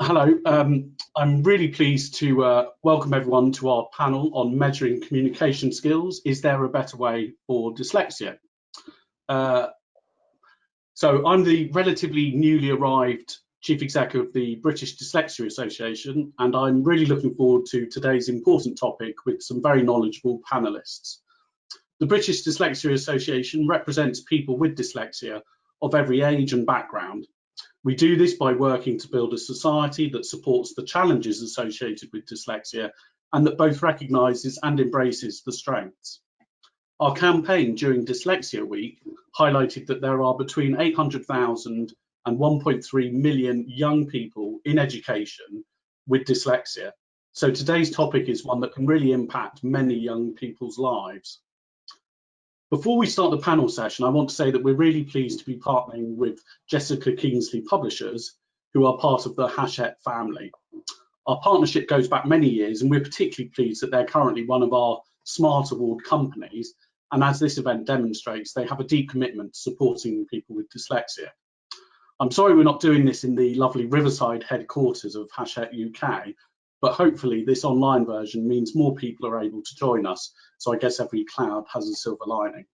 Hello, I'm really pleased to welcome everyone to our panel on measuring communication skills. Is there a better way for dyslexia? So I'm the relatively newly arrived Chief Executive of the British Dyslexia Association, and I'm really looking forward to today's important topic with some very knowledgeable panelists. The British Dyslexia Association represents people with dyslexia of every age and background. We do this by working to build a society that supports the challenges associated with dyslexia and that both recognises and embraces the strengths. Our campaign during Dyslexia Week highlighted that there are between 800,000 and 1.3 million young people in education with dyslexia. So today's topic is one that can really impact many young people's lives. Before we start the panel session, I want to say that we're really pleased to be partnering with Jessica Kingsley Publishers, who are part of the Hashet family. Our partnership goes back many years, and we're particularly pleased that they're currently one of our Smart Award companies. And as this event demonstrates, they have a deep commitment to supporting people with dyslexia. I'm sorry we're not doing this in the lovely Riverside headquarters of Hashet UK, but hopefully this online version means more people are able to join us. So I guess every cloud has a silver lining.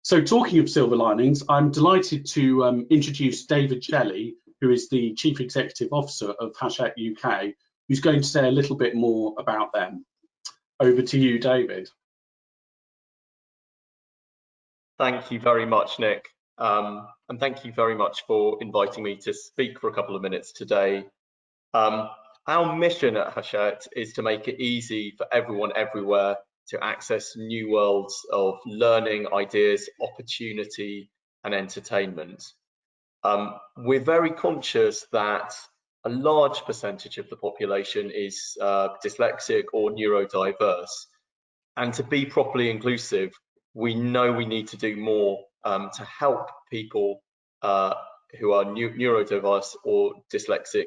So talking of silver linings, I'm delighted to introduce David Shelley, who is the Chief Executive Officer of Hashet UK, who's going to say a little bit more about them. Over to you, David. Thank you very much, Nick. And thank you very much for inviting me to speak for a couple of minutes today. Our mission at Hashet is to make it easy for everyone everywhere to access new worlds of learning, ideas, opportunity, and entertainment. We're very conscious that a large percentage of the population is dyslexic or neurodiverse. And to be properly inclusive, we know we need to do more to help people who are neurodiverse or dyslexic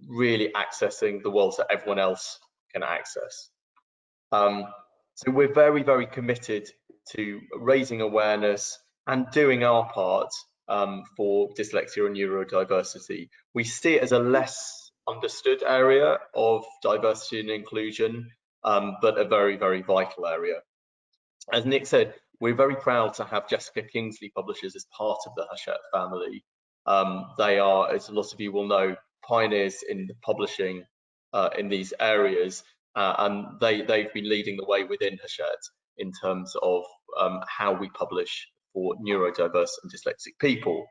really accessing the worlds that everyone else can access. So we're very, very committed to raising awareness and doing our part for dyslexia and neurodiversity. We see it as a less understood area of diversity and inclusion, but a very, very vital area. As Nick said, we're very proud to have Jessica Kingsley Publishers as part of the Hashet family. They are, as a lot of you will know, pioneers in the publishing in these areas, and they've been leading the way within Hashet in terms of how we publish for neurodiverse and dyslexic people.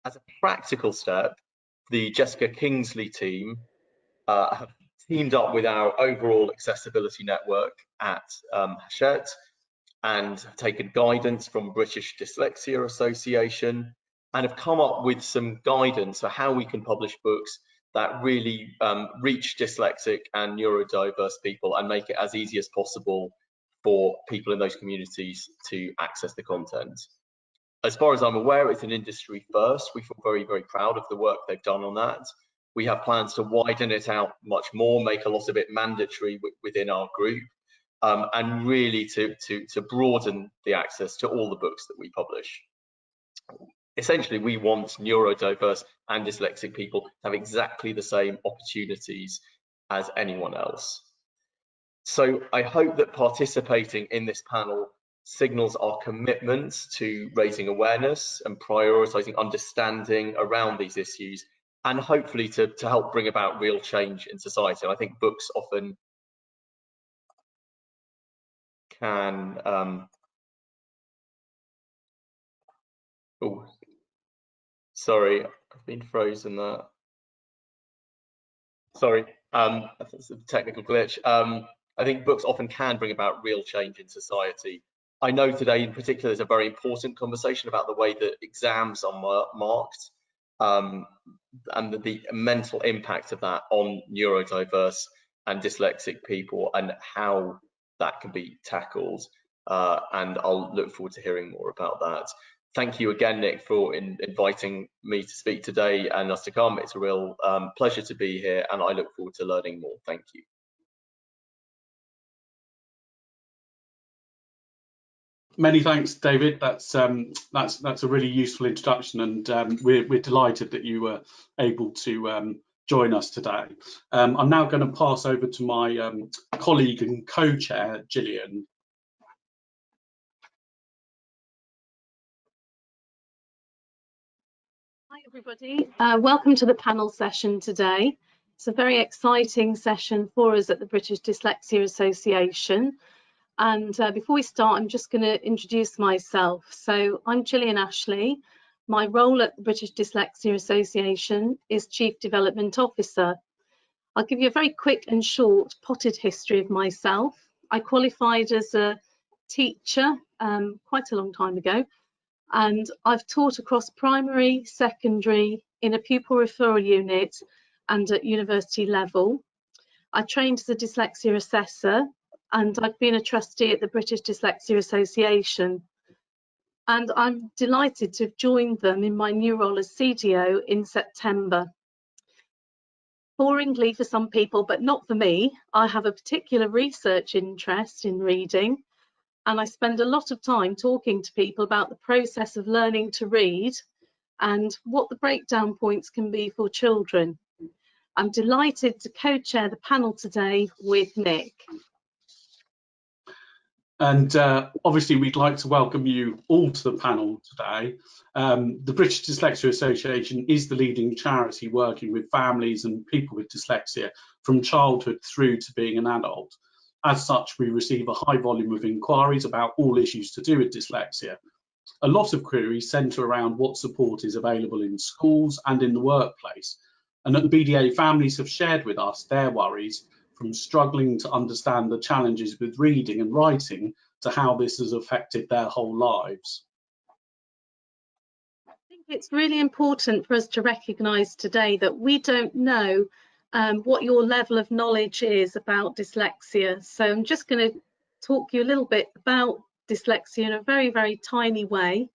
As a practical step, the Jessica Kingsley team have teamed up with our overall accessibility network at Hashet and have taken guidance from British Dyslexia Association and have come up with some guidance for how we can publish books that really reach dyslexic and neurodiverse people and make it as easy as possible for people in those communities to access the content. As far as I'm aware, it's an industry first. We feel very, very proud of the work they've done on that. We have plans to widen it out much more, make a lot of it mandatory within our group, and really to broaden the access to all the books that we publish. Essentially, we want neurodiverse and dyslexic people to have exactly the same opportunities as anyone else. So I hope that participating in this panel signals our commitment to raising awareness and prioritising understanding around these issues, and hopefully to help bring about real change in society. And I think books often can oh, sorry, I've been frozen there. Sorry, that's a technical glitch. I think books often can bring about real change in society. I know today in particular there's a very important conversation about the way that exams are marked and the mental impact of that on neurodiverse and dyslexic people and how that can be tackled. And I'll look forward to hearing more about that. Thank you again, Nick, for inviting me to speak today and us to come. It's a real pleasure to be here, and I look forward to learning more. Thank you. Many thanks, David. That's a really useful introduction, and we're delighted that you were able to join us today. I'm now going to pass over to my colleague and co-chair, Gillian. Hi everybody, welcome to the panel session today. It's a very exciting session for us at the British Dyslexia Association. And before we start, I'm just going to introduce myself. So I'm Gillian Ashley. My role at the British Dyslexia Association is Chief Development Officer. I'll give you a very quick and short potted history of myself. I qualified as a teacher quite a long time ago, and I've taught across primary, secondary, in a pupil referral unit and at university level. I trained as a dyslexia assessor, and I've been a trustee at the British Dyslexia Association. And I'm delighted to have joined them in my new role as CDO in September. Boringly for some people, but not for me. I have a particular research interest in reading, and I spend a lot of time talking to people about the process of learning to read and what the breakdown points can be for children. I'm delighted to co-chair the panel today with Nick. And obviously we'd like to welcome you all to the panel today. The British Dyslexia Association is the leading charity working with families and people with dyslexia from childhood through to being an adult. As such, we receive a high volume of inquiries about all issues to do with dyslexia. A lot of queries centre around what support is available in schools and in the workplace. And at the BDA, families have shared with us their worries, from struggling to understand the challenges with reading and writing to how this has affected their whole lives. I think it's really important for us to recognise today that we don't know what your level of knowledge is about dyslexia. So I'm just going to talk you a little bit about dyslexia in a very, very tiny way.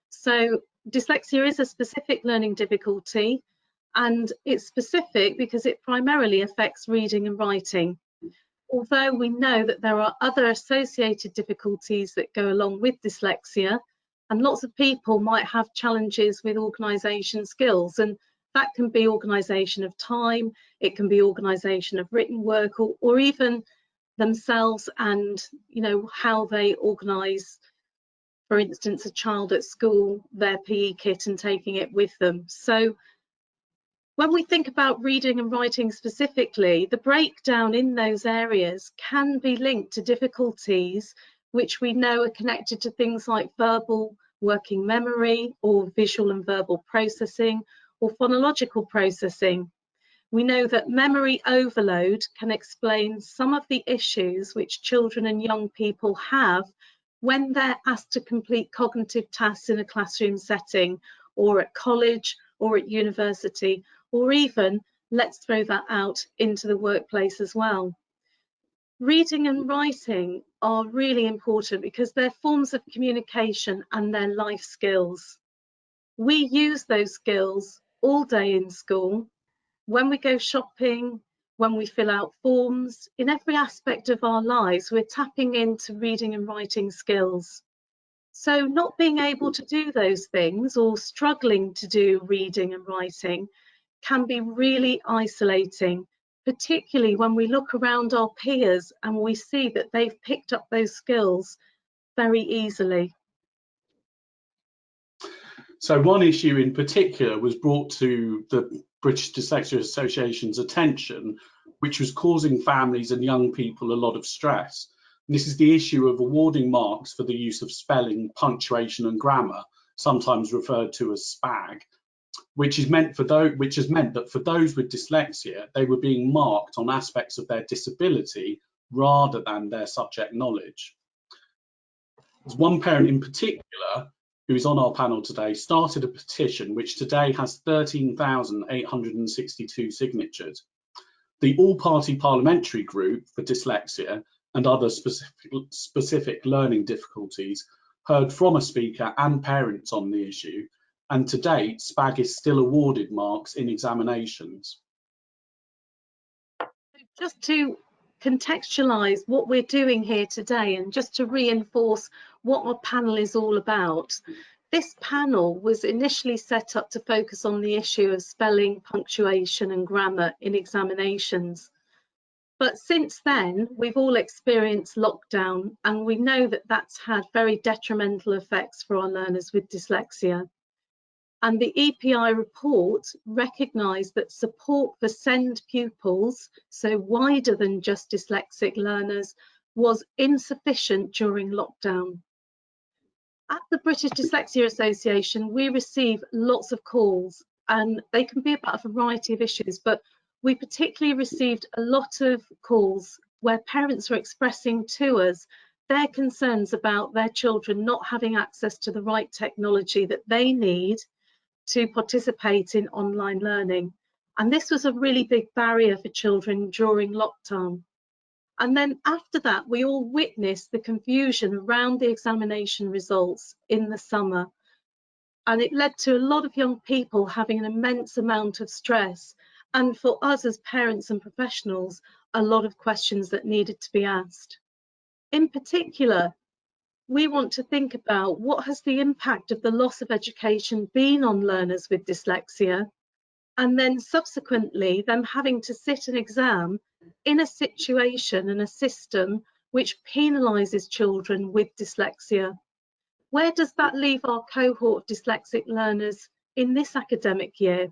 So dyslexia is a specific learning difficulty, and it's specific because it primarily affects reading and writing. Although we know that there are other associated difficulties that go along with dyslexia, and lots of people might have challenges with organisation skills, and that can be organisation of time, it can be organisation of written work, or even themselves and, you know, how they organise, for instance, a child at school, their PE kit and taking it with them. So when we think about reading and writing specifically, the breakdown in those areas can be linked to difficulties which we know are connected to things like verbal working memory or visual and verbal processing or phonological processing. We know that memory overload can explain some of the issues which children and young people have when they're asked to complete cognitive tasks in a classroom setting or at college or at university, or even, let's throw that out into the workplace as well. Reading and writing are really important because they're forms of communication and they're life skills. We use those skills all day in school, when we go shopping, when we fill out forms, in every aspect of our lives, we're tapping into reading and writing skills. So not being able to do those things or struggling to do reading and writing can be really isolating, particularly when we look around our peers and we see that they've picked up those skills very easily. So one issue in particular was brought to the British Dyslexia Association's attention, which was causing families and young people a lot of stress. And this is the issue of awarding marks for the use of spelling, punctuation and grammar, sometimes referred to as SPAG, which has meant that for those with dyslexia, they were being marked on aspects of their disability rather than their subject knowledge. There's one parent in particular who is on our panel today, started a petition which today has 13,862 signatures. The all-party parliamentary group for dyslexia and other specific learning difficulties heard from a speaker and parents on the issue, and to date, SPAG is still awarded marks in examinations. Just to contextualise what we're doing here today and just to reinforce what our panel is all about, This panel was initially set up to focus on the issue of spelling, punctuation and grammar in examinations. But since then, we've all experienced lockdown, and we know that that's had very detrimental effects for our learners with dyslexia. And the EPI report recognised that support for SEND pupils, so wider than just dyslexic learners, was insufficient during lockdown. At the British Dyslexia Association, we receive lots of calls, and they can be about a variety of issues, but we particularly received a lot of calls where parents were expressing to us their concerns about their children not having access to the right technology that they need to participate in online learning. And this was a really big barrier for children during lockdown. And then after that, we all witnessed the confusion around the examination results in the summer. And it led to a lot of young people having an immense amount of stress. And for us as parents and professionals, a lot of questions that needed to be asked. In particular, we want to think about what has the impact of the loss of education been on learners with dyslexia, and then subsequently them having to sit an exam in a situation and a system which penalises children with dyslexia. Where does that leave our cohort of dyslexic learners in this academic year?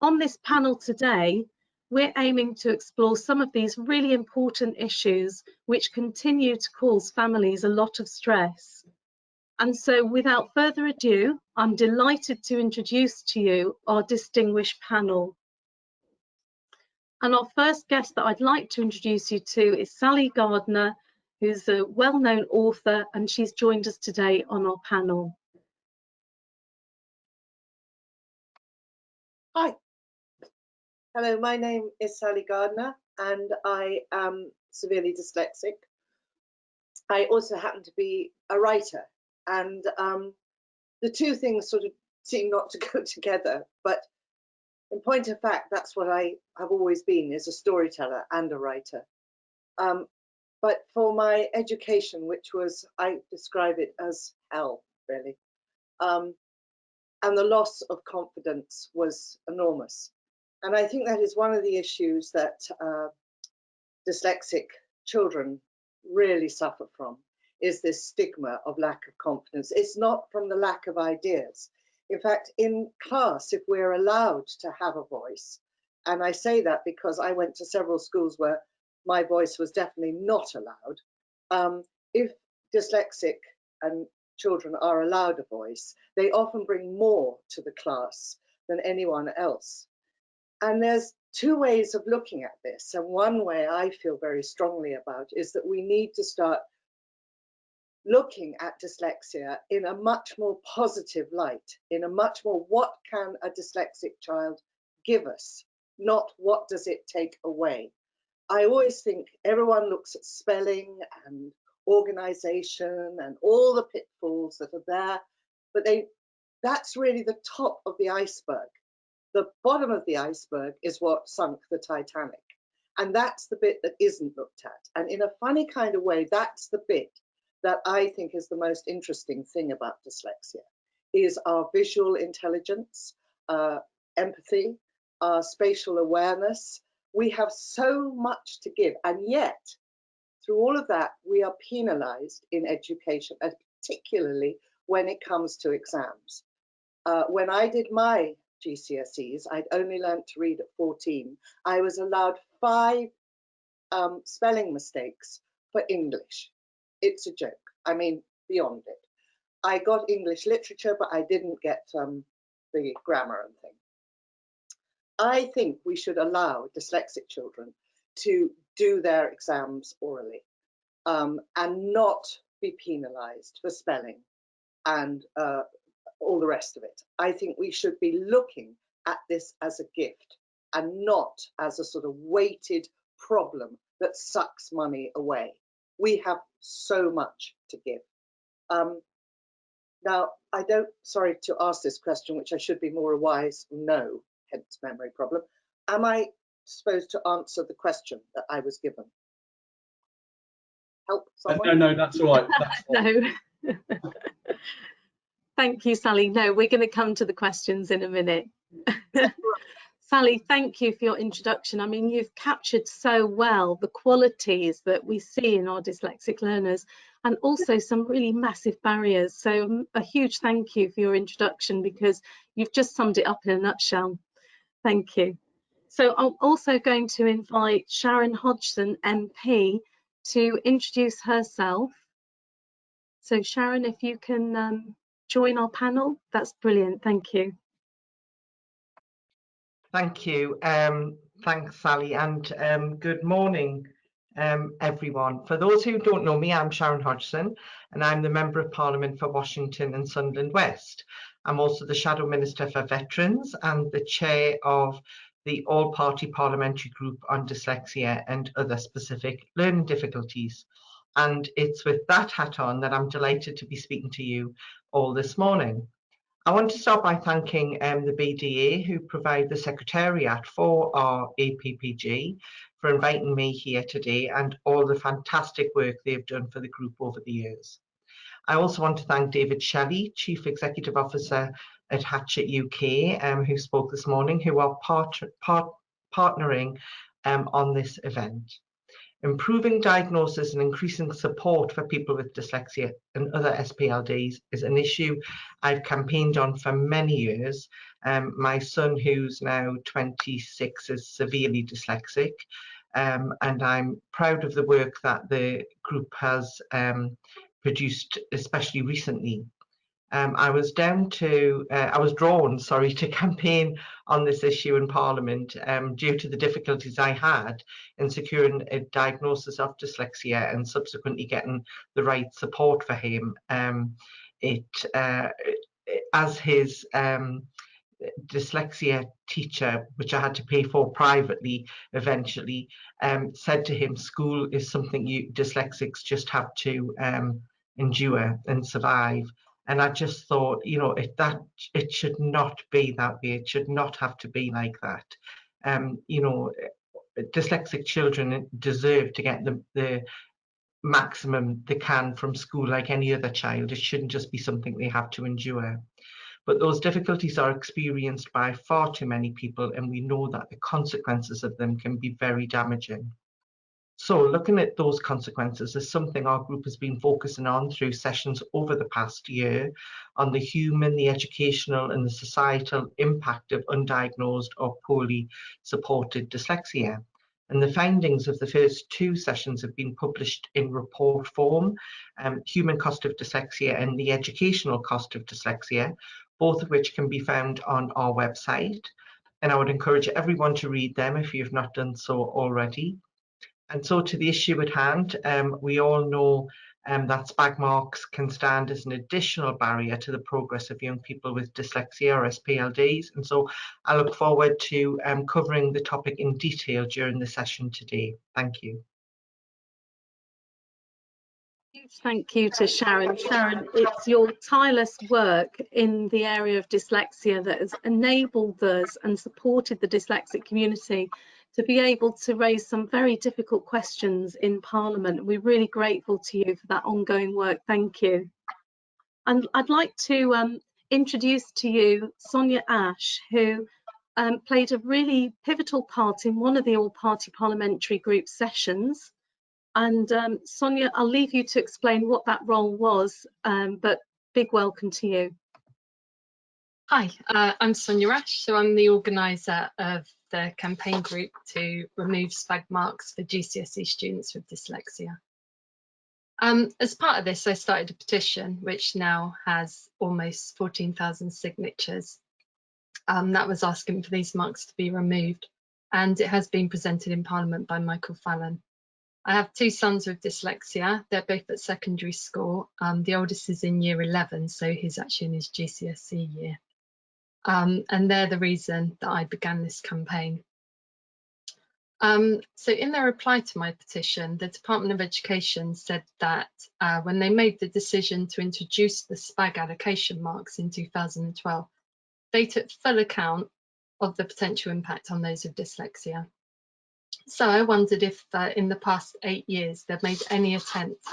On this panel today, we're aiming to explore some of these really important issues which continue to cause families a lot of stress. And so without further ado, I'm delighted to introduce to you our distinguished panel. And our first guest that I'd like to introduce you to is Sally Gardner, who's a well-known author, and she's joined us today on our panel. Hi. Hello, my name is Sally Gardner and I am severely dyslexic. I also happen to be a writer, and the two things sort of seem not to go together, but in point of fact, that's what I have always been, is a storyteller and a writer. But for my education, which was, I describe it as hell, really, and the loss of confidence was enormous. And I think that is one of the issues that dyslexic children really suffer from, is this stigma of lack of confidence. It's not from the lack of ideas. In fact, in class, if we're allowed to have a voice, and I say that because I went to several schools where my voice was definitely not allowed, if dyslexic and children are allowed a voice, they often bring more to the class than anyone else. And there's two ways of looking at this. And one way I feel very strongly about is that we need to start looking at dyslexia in a much more positive light, in a much more, what can a dyslexic child give us, not what does it take away. I always think everyone looks at spelling and organization and all the pitfalls that are there, but that's really the top of the iceberg. The bottom of the iceberg is what sunk the Titanic. And that's the bit that isn't looked at. And in a funny kind of way, that's the bit that I think is the most interesting thing about dyslexia, is our visual intelligence, empathy, our spatial awareness. We have so much to give. And yet, through all of that, we are penalized in education, particularly when it comes to exams. When I did my GCSEs, I'd only learned to read at 14. I was allowed 5 spelling mistakes for English. It's a joke. I mean, beyond it. I got English literature, but I didn't get the grammar and things. I think we should allow dyslexic children to do their exams orally and not be penalized for spelling and all the rest of it. I think we should be looking at this as a gift and not as a sort of weighted problem that sucks money away. We have so much to give. Now, sorry to ask this question, which I should be more wise, no, hence memory problem. Am I supposed to answer the question that I was given? Help someone? No, that's all right. That's No. Thank you, Sally. No, we're going to come to the questions in a minute. Sally, thank you for your introduction. I mean, you've captured so well the qualities that we see in our dyslexic learners and also some really massive barriers. So a huge thank you for your introduction, because you've just summed it up in a nutshell. Thank you. So I'm also going to invite Sharon Hodgson, MP, to introduce herself. So Sharon, if you can join our panel, that's brilliant. Thank you. Thank you. Thanks, Sally, and good morning, everyone. For those who don't know me, I'm Sharon Hodgson, and I'm the Member of Parliament for Washington and Sunderland West. I'm also the Shadow Minister for Veterans and the Chair of the All-Party Parliamentary Group on Dyslexia and Other Specific Learning Difficulties. And it's with that hat on that I'm delighted to be speaking to you all this morning. I want to start by thanking the BDA, who provide the Secretariat for our APPG, for inviting me here today and all the fantastic work they've done for the group over the years. I also want to thank David Shelley, Chief Executive Officer at Hashet UK, who spoke this morning, who are partnering on this event. Improving diagnosis and increasing support for people with dyslexia and other SPLDs is an issue I've campaigned on for many years. My son, who's now 26, is severely dyslexic, and I'm proud of the work that the group has produced, especially recently. I was drawn to campaign on this issue in Parliament due to the difficulties I had in securing a diagnosis of dyslexia and subsequently getting the right support for him. As his dyslexia teacher, which I had to pay for privately eventually, said to him, school is something you dyslexics just have to endure and survive. And I just thought, you know, it should not be that way. It should not have to be like that. You know, dyslexic children deserve to get the maximum they can from school like any other child. It shouldn't just be something they have to endure. But those difficulties are experienced by far too many people, and we know that the consequences of them can be very damaging. So looking at those consequences is something our group has been focusing on through sessions over the past year on the human, the educational and the societal impact of undiagnosed or poorly supported dyslexia. And the findings of the first two sessions have been published in report form, Human Cost of Dyslexia and the Educational Cost of Dyslexia, both of which can be found on our website. And I would encourage everyone to read them if you've not done so already. And so to the issue at hand, we all know that SPAG marks can stand as an additional barrier to the progress of young people with dyslexia or SPLDs. And so I look forward to covering the topic in detail during the session today. Thank you. Thank you to Sharon. Sharon, it's your tireless work in the area of dyslexia that has enabled us and supported the dyslexic community to be able to raise some very difficult questions in Parliament. We're really grateful to you for that ongoing work. Thank you. And I'd like to introduce to you Sonya Rash, who played a really pivotal part in one of the all-party parliamentary group sessions. And Sonya, I'll leave you to explain what that role was, but big welcome to you. Hi, I'm Sonya Rash, so I'm the organiser of the campaign group to remove SPAG marks for GCSE students with dyslexia. As part of this, I started a petition which now has almost 14,000 signatures. That was asking for these marks to be removed, and it has been presented in Parliament by Michael Fallon. I have two sons with dyslexia. They're both at secondary school. The oldest is in year 11, so he's actually in his GCSE year. And they're the reason that I began this campaign. So in their reply to my petition, the Department of Education said that when they made the decision to introduce the SPAG allocation marks in 2012, they took full account of the potential impact on those with dyslexia. So I wondered if in the past 8 years they've made any attempt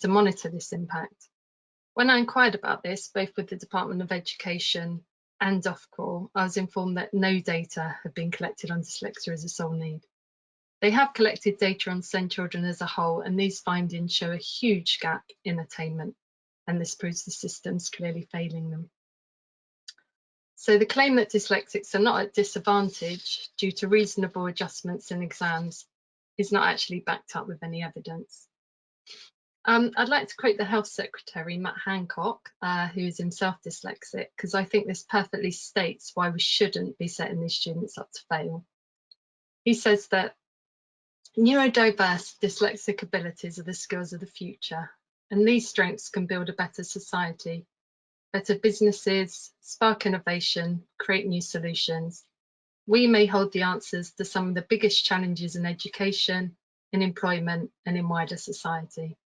to monitor this impact, When I inquired about this, both with the Department of Education and Ofqual, I was informed that no data had been collected on dyslexia as a sole need. They have collected data on SEND children as a whole, and these findings show a huge gap in attainment, and this proves the system's clearly failing them. So the claim that dyslexics are not at disadvantage due to reasonable adjustments in exams is not actually backed up with any evidence. I'd like to quote the Health Secretary, Matt Hancock, who is himself dyslexic, because I think this perfectly states why we shouldn't be setting these students up to fail. He says that neurodiverse dyslexic abilities are the skills of the future, and these strengths can build a better society, better businesses, spark innovation, create new solutions. We may hold the answers to some of the biggest challenges in education, in employment, and in wider society.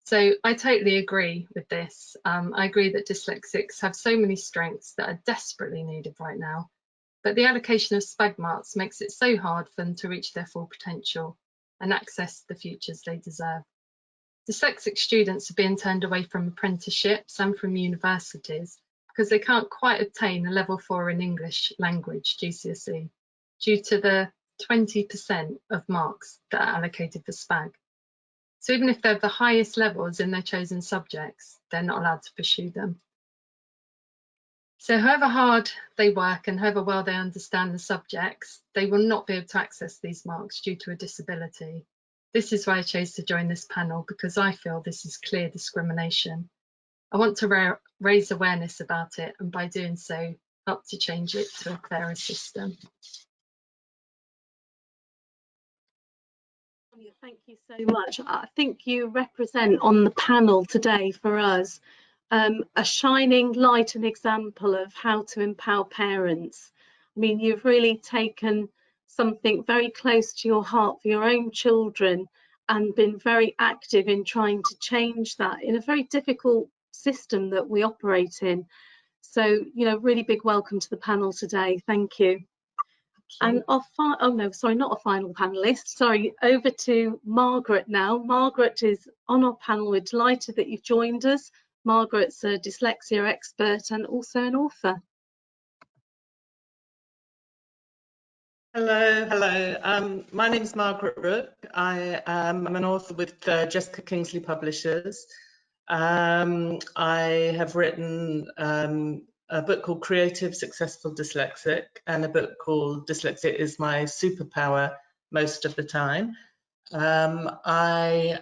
So I totally agree with this. I agree that dyslexics have so many strengths that are desperately needed right now, but the allocation of SPAG marks makes it so hard for them to reach their full potential and access the futures they deserve. Dyslexic students are being turned away from apprenticeships and from universities because they can't quite obtain a level 4 in English language GCSE due to the 20% of marks that are allocated for SPAG. So even if they have the highest levels in their chosen subjects, they're not allowed to pursue them. So however hard they work and however well they understand the subjects, they will not be able to access these marks due to a disability. This is why I chose to join this panel, because I feel this is clear discrimination. I want to raise awareness about it, and by doing so, help to change it to a fairer system. Thank you so much. I think you represent on the panel today for us a shining light and example of how to empower parents. I mean, you've really taken something very close to your heart for your own children and been very active in trying to change that in a very difficult system that we operate in. So, you know, really big welcome to the panel today. Thank you. And our oh no, sorry, not a final panelist. Sorry, over to Margaret now. Margaret is on our panel. We're delighted that you've joined us. Margaret's a dyslexia expert and also an author. Hello. My name is Margaret Rook. I'm an author with Jessica Kingsley Publishers. I have written a book called Creative Successful Dyslexic and a book called Dyslexia is My Superpower Most of the Time. I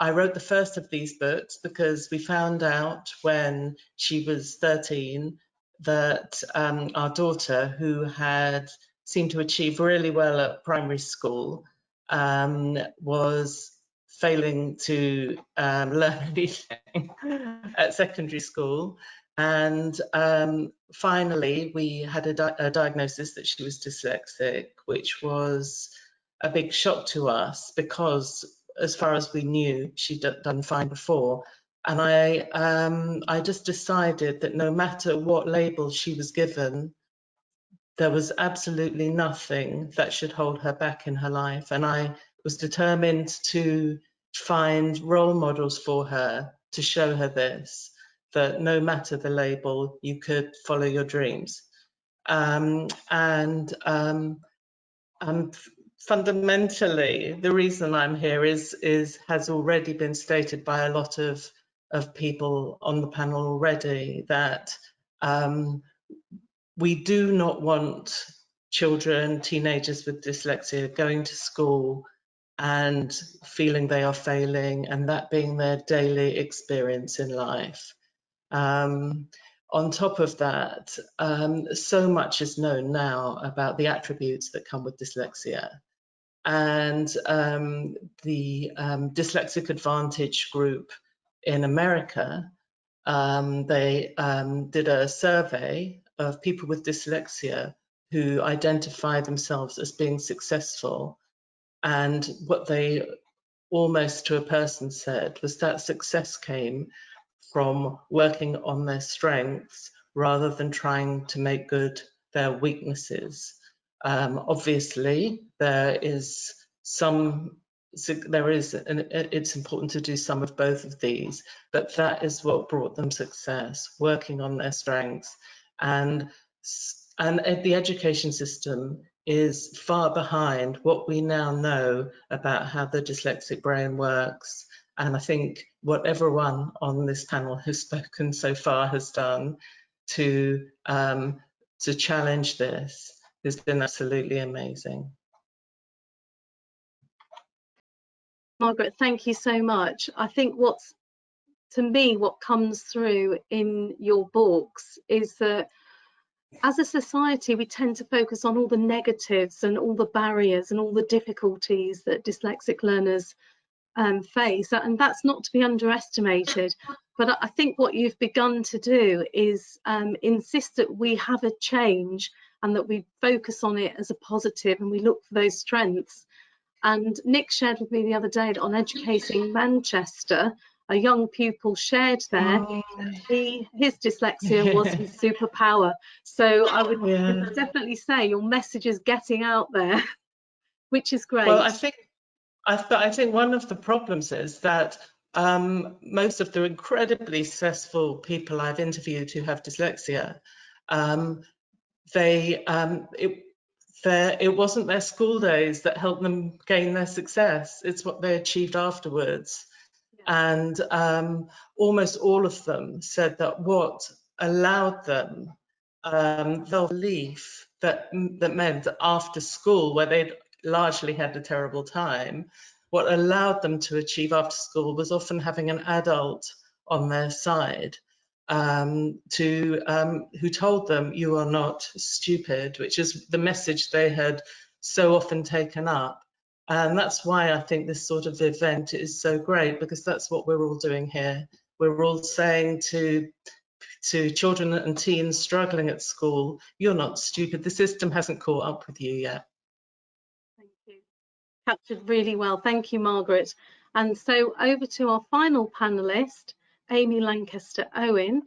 wrote the first of these books because we found out when she was 13 that our daughter, who had seemed to achieve really well at primary school, was failing to learn anything at secondary school. And finally, we had a diagnosis that she was dyslexic, which was a big shock to us because, as far as we knew, she'd done fine before. And I just decided that no matter what label she was given, there was absolutely nothing that should hold her back in her life. And I was determined to find role models for her to show her this, that no matter the label, you could follow your dreams. Fundamentally, the reason I'm here has already been stated by a lot of people on the panel already, that we do not want children, teenagers with dyslexia going to school and feeling they are failing and that being their daily experience in life. On top of that, so much is known now about the attributes that come with dyslexia. And the Dyslexic Advantage group in America, they did a survey of people with dyslexia who identify themselves as being successful. And what they almost to a person said was that success came from working on their strengths rather than trying to make good their weaknesses. Obviously, there is some it's important to do some of both of these, but that is what brought them success, working on their strengths. And the education system is far behind what we now know about how the dyslexic brain works. And I think what everyone on this panel who's spoken so far has done to challenge this has been absolutely amazing. Margaret, thank you so much. I think what comes through in your books is that as a society, we tend to focus on all the negatives and all the barriers and all the difficulties that dyslexic learners face, and that's not to be underestimated. But I think what you've begun to do is insist that we have a change and that we focus on it as a positive and we look for those strengths. And Nick shared with me the other day that on Educating Manchester, a young pupil shared there that his dyslexia was his superpower. So I would definitely say your message is getting out there, which is great. Well, I think one of the problems is that most of the incredibly successful people I've interviewed who have dyslexia, it wasn't their school days that helped them gain their success. It's what they achieved afterwards. Yeah. And almost all of them said that what allowed them the belief that meant that after school, where they'd largely had a terrible time, what allowed them to achieve after school was often having an adult on their side who told them, you are not stupid, which is the message they had so often taken up. And that's why I think this sort of event is so great, because that's what we're all doing here. We're all saying to children and teens struggling at school, you're not stupid, the system hasn't caught up with you yet. Thank you. Captured really well. Thank you, Margaret. And so over to our final panelist, Amy Lancaster-Owen.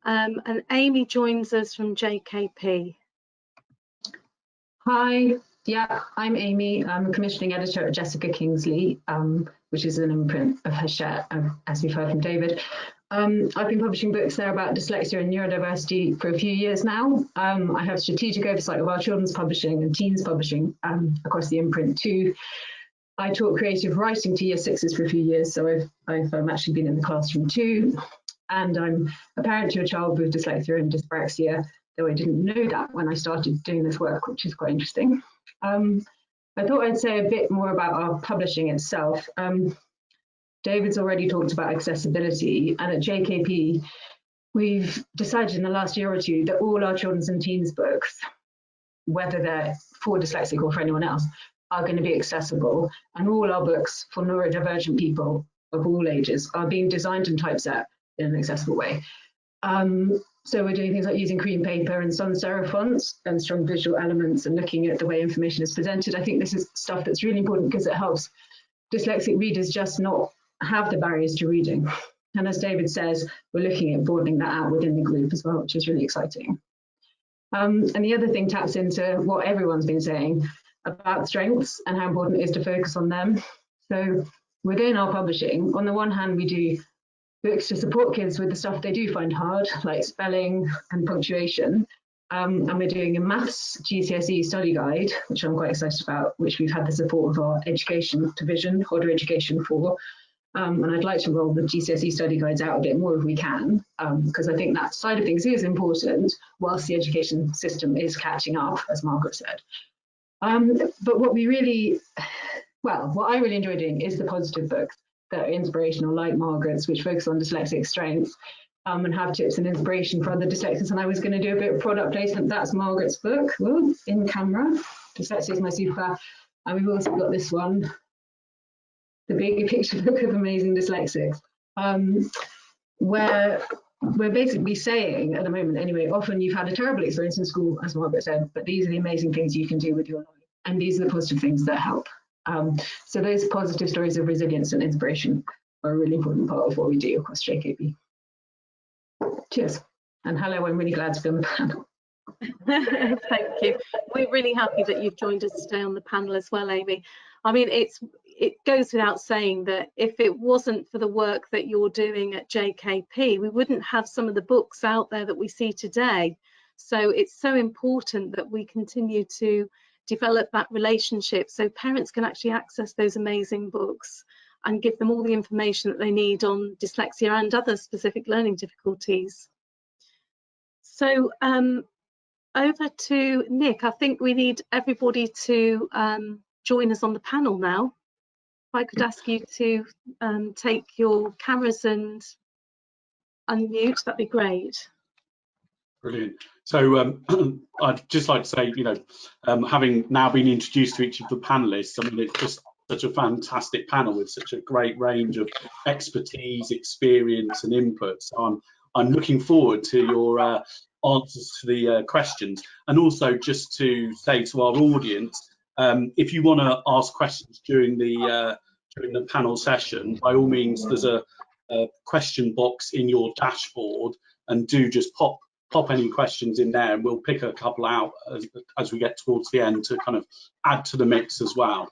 And Amy joins us from JKP. Hi, yeah, I'm Amy. I'm a commissioning editor at Jessica Kingsley, which is an imprint of Hashet, as we've heard from David. I've been publishing books there about dyslexia and neurodiversity for a few years now. I have strategic oversight of our children's publishing and teens publishing across the imprint too. I taught creative writing to year sixes for a few years, so I've actually been in the classroom too. And I'm a parent to a child with dyslexia and dyspraxia, though I didn't know that when I started doing this work, which is quite interesting. I thought I'd say a bit more about our publishing itself. David's already talked about accessibility, and at JKP, we've decided in the last year or two that all our children's and teens books, whether they're for dyslexic or for anyone else, are going to be accessible, and all our books for neurodivergent people of all ages are being designed and typeset in an accessible way. So we're doing things like using cream paper and sans serif fonts and strong visual elements and looking at the way information is presented. I think this is stuff that's really important because it helps dyslexic readers just not have the barriers to reading. And as David says, we're looking at broadening that out within the group as well, which is really exciting. And the other thing taps into what everyone's been saying about strengths and how important it is to focus on them. So within our publishing, on the one hand, we do books to support kids with the stuff they do find hard, like spelling and punctuation. And we're doing a maths GCSE study guide, which I'm quite excited about, which we've had the support of our education division, Hodder Education for. And I'd like to roll the GCSE study guides out a bit more if we can, because I think that side of things is important whilst the education system is catching up, as Margaret said. But what I really enjoy doing is the positive books that are inspirational, like Margaret's, which focus on dyslexic strengths and have tips and inspiration for other dyslexics. And I was going to do a bit of product placement. That's Margaret's book, in camera. Dyslexia is my superpower. And we've also got this one, the Bigger Picture Book of Amazing Dyslexics, where we're basically saying, at the moment anyway, often you've had a terrible experience in school, as Margaret said, but these are the amazing things you can do with your life. And these are the positive things that help. So those positive stories of resilience and inspiration are a really important part of what we do across JKP. Cheers. And hello, I'm really glad to be on the panel. Thank you. We're really happy that you've joined us today on the panel as well, Amy. I mean, it goes without saying that if it wasn't for the work that you're doing at JKP, we wouldn't have some of the books out there that we see today. So it's so important that we continue to develop that relationship so parents can actually access those amazing books and give them all the information that they need on dyslexia and other specific learning difficulties. So over to Nick. I think we need everybody to join us on the panel now. If I could ask you to take your cameras and unmute, that'd be great. Brilliant. So I'd just like to say, you know, having now been introduced to each of the panelists, I mean, it's just such a fantastic panel with such a great range of expertise, experience and input. So I'm looking forward to your answers to the questions. And also just to say to our audience, if you want to ask questions during the panel session, by all means, there's a question box in your dashboard, and do just pop any questions in there, and we'll pick a couple out as we get towards the end to kind of add to the mix as well.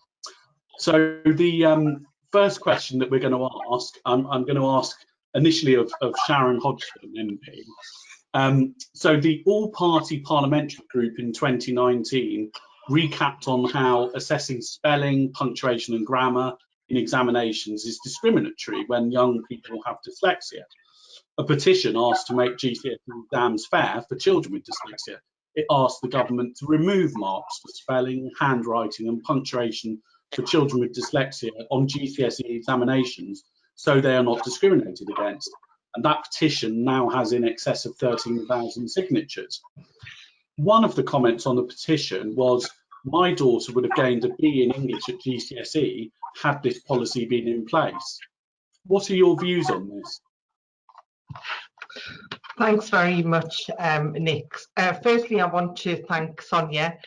So the first question that we're going to ask, I'm going to ask initially of Sharon Hodgson, MP. So the all-party parliamentary group in 2019 recapped on how assessing spelling, punctuation and grammar in examinations is discriminatory when young people have dyslexia. A petition asked to make GCSE exams fair for children with dyslexia. It asked the government to remove marks for spelling, handwriting and punctuation for children with dyslexia on GCSE examinations so they are not discriminated against. And that petition now has in excess of 13,000 signatures. One of the comments on the petition was, my daughter would have gained a B in English at GCSE had this policy been in place. What are your views on this? Thanks very much, Nick. Firstly, I want to thank Sonya,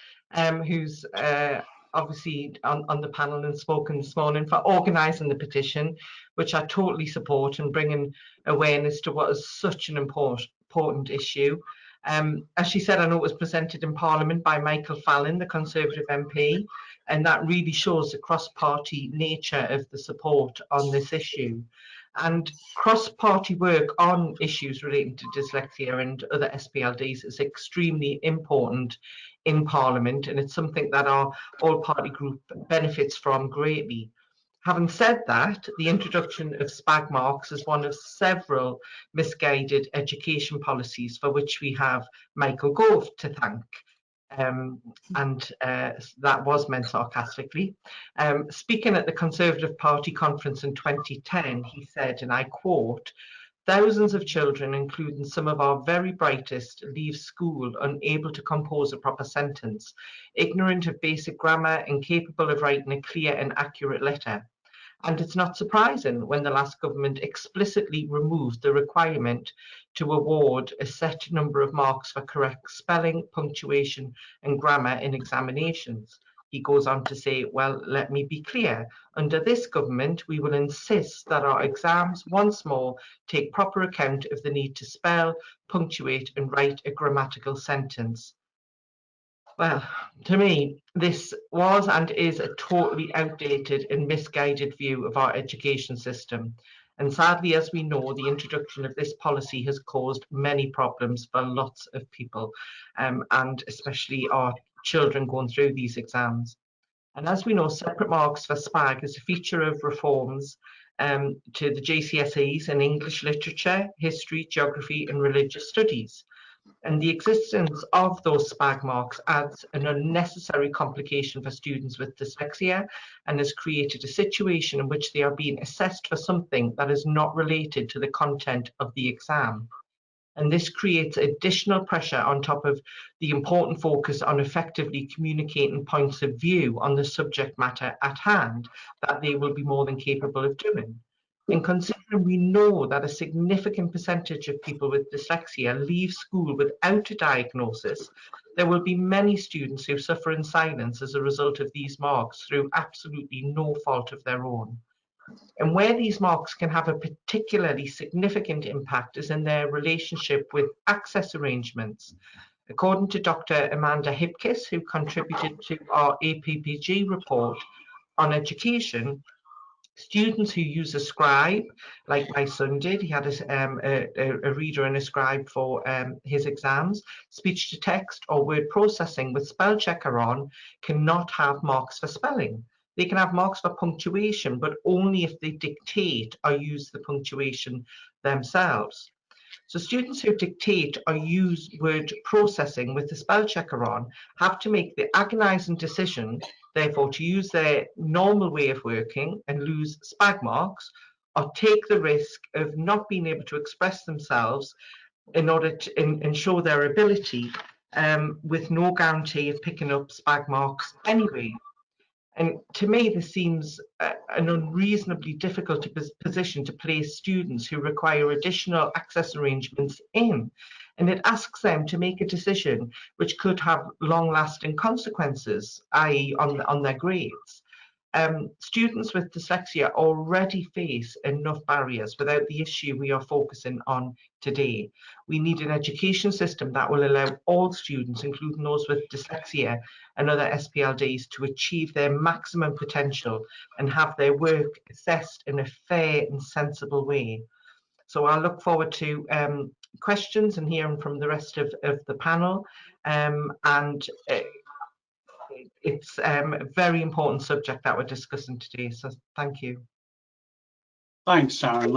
who's obviously on the panel and spoken this morning, for organising the petition, which I totally support, and bringing awareness to what is such an important issue. As she said, I know it was presented in Parliament by Michael Fallon, the Conservative MP, and that really shows the cross-party nature of the support on this issue. And cross-party work on issues relating to dyslexia and other SPLDs is extremely important in Parliament, and it's something that our all-party group benefits from greatly. Having said that, the introduction of SPAG marks is one of several misguided education policies for which we have Michael Gove to thank. That was meant sarcastically. Speaking at the Conservative Party conference in 2010, he said, and I quote, "Thousands of children, including some of our very brightest, leave school unable to compose a proper sentence, ignorant of basic grammar, incapable of writing a clear and accurate letter. And it's not surprising when the last government explicitly removed the requirement to award a set number of marks for correct spelling, punctuation and grammar in examinations." He goes on to say, well, let me be clear. Under this government, we will insist that our exams once more take proper account of the need to spell, punctuate and write a grammatical sentence. Well, to me, this was and is a totally outdated and misguided view of our education system. And sadly, as we know, the introduction of this policy has caused many problems for lots of people, and especially our children going through these exams. And as we know, separate marks for SPAG is a feature of reforms to the GCSEs in English literature, history, geography and religious studies. And the existence of those SPAG marks adds an unnecessary complication for students with dyslexia and has created a situation in which they are being assessed for something that is not related to the content of the exam. And this creates additional pressure on top of the important focus on effectively communicating points of view on the subject matter at hand that they will be more than capable of doing. And considering we know that a significant percentage of people with dyslexia leave school without a diagnosis, there will be many students who suffer in silence as a result of these marks through absolutely no fault of their own. And where these marks can have a particularly significant impact is in their relationship with access arrangements. According to Dr. Amanda Hipkiss, who contributed to our APPG report, on education, students who use a scribe, like my son did, he had a reader and a scribe for his exams, speech to text or word processing with spell checker on, cannot have marks for spelling. They can have marks for punctuation, but only if they dictate or use the punctuation themselves. So students who dictate or use word processing with the spell checker on have to make the agonising decision, therefore, to use their normal way of working and lose SPAG marks, or take the risk of not being able to express themselves in order to ensure their ability, with no guarantee of picking up SPAG marks anyway. And to me, this seems an unreasonably difficult position to place students who require additional access arrangements in. And it asks them to make a decision which could have long-lasting consequences, i.e. on their grades. Students with dyslexia already face enough barriers without the issue we are focusing on today. We need an education system that will allow all students, including those with dyslexia and other SPLDs, to achieve their maximum potential and have their work assessed in a fair and sensible way. So I look forward to questions and hearing from the rest of the panel. It's a very important subject that we're discussing today, so thank you. Thanks, Sharon.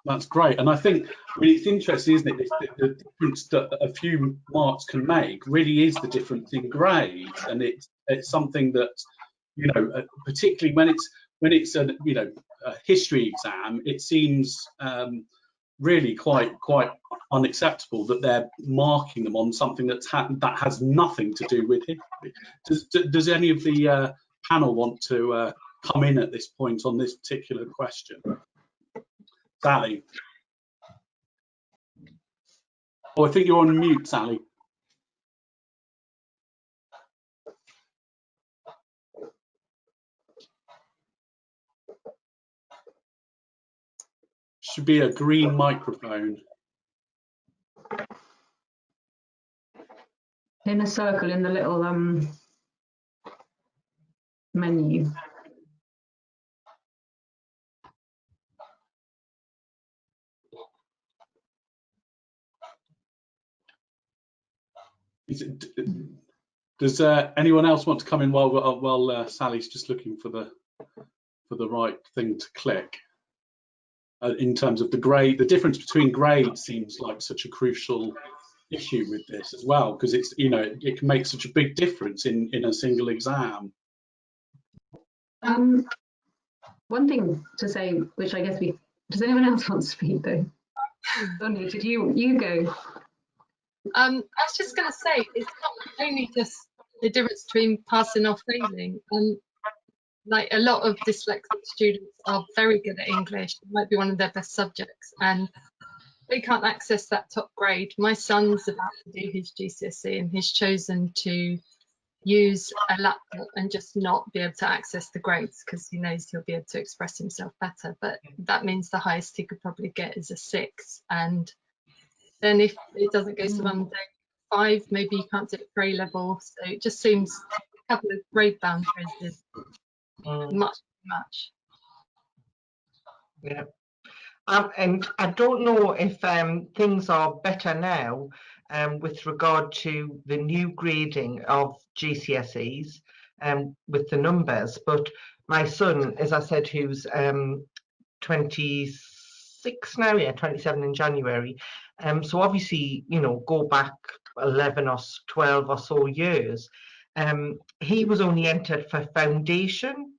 That's great, and I think it's interesting, isn't it? The difference that a few marks can make really is the difference in grades, and it's something that, you know, particularly when it's a a history exam, it seems really quite unacceptable that they're marking them on something that has nothing to do with history. Does any of the panel want to come in at this point on this particular question? Sally? Oh, I think you're on mute, Sally. Should be a green microphone. In a circle in the little menu. Does anyone else want to come in while Sally's just looking for the right thing to click? In terms of the grade, the difference between grades seems like such a crucial issue with this as well, because it's, you know, it can make such a big difference in a single exam. One thing to say, which I guess does anyone else want to speak though? Sonya, did you go? I was just going to say, it's not only just the difference between passing or failing. Like a lot of dyslexic students are very good at English, it might be one of their best subjects, and they can't access that top grade. My son's about to do his GCSE and he's chosen to use a laptop and just not be able to access the grades because he knows he'll be able to express himself better. But that means the highest he could probably get is a 6. And then if it doesn't go to Monday 5, maybe you can't do it for A level. So it just seems a couple of grade boundaries is much. Yeah. And I don't know if things are better now with regard to the new grading of GCSEs with the numbers, but my son, as I said, who's 26 now, yeah, 27 in January, so obviously, you know, go back 11 or 12 or so years, he was only entered for foundation,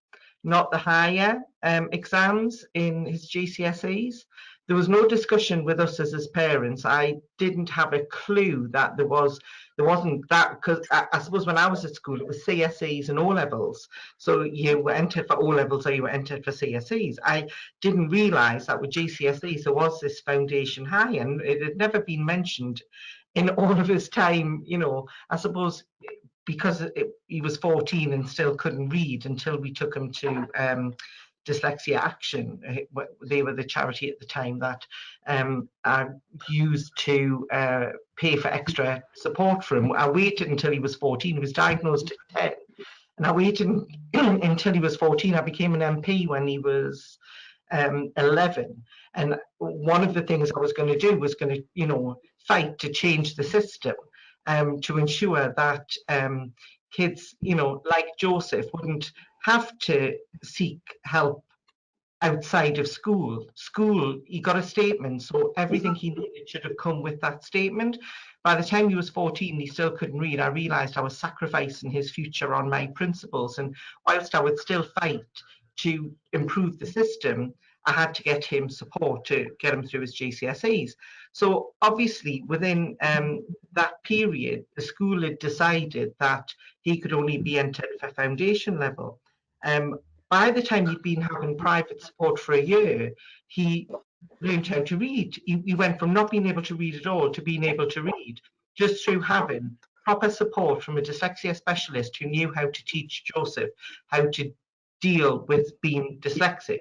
not the higher exams in his GCSEs. There was no discussion with us as his parents. I didn't have a clue that there wasn't that, because I suppose when I was at school it was CSEs and O levels. So you were entered for O levels or you were entered for CSEs. I didn't realise that with GCSEs there was this foundation high, and it had never been mentioned in all of his time, you know. I suppose because he was 14 and still couldn't read until we took him to Dyslexia Action. They were the charity at the time that I used to pay for extra support for him. I waited until he was 14. He was diagnosed at And I waited until he was 14. I became an MP when he was 11. And one of the things I was going to do was going to, you know, fight to change the system to ensure that kids, you know, like Joseph, wouldn't have to seek help outside of school. He got a statement, so everything he needed should have come with that statement. By the time he was 14, he still couldn't read. I realised I was sacrificing his future on my principles, and whilst I would still fight to improve the system, I had to get him support to get him through his GCSEs. So obviously within that period, the school had decided that he could only be entered for foundation level. By the time he'd been having private support for a year, he learned how to read. He went from not being able to read at all to being able to read just through having proper support from a dyslexia specialist who knew how to teach Joseph how to deal with being dyslexic.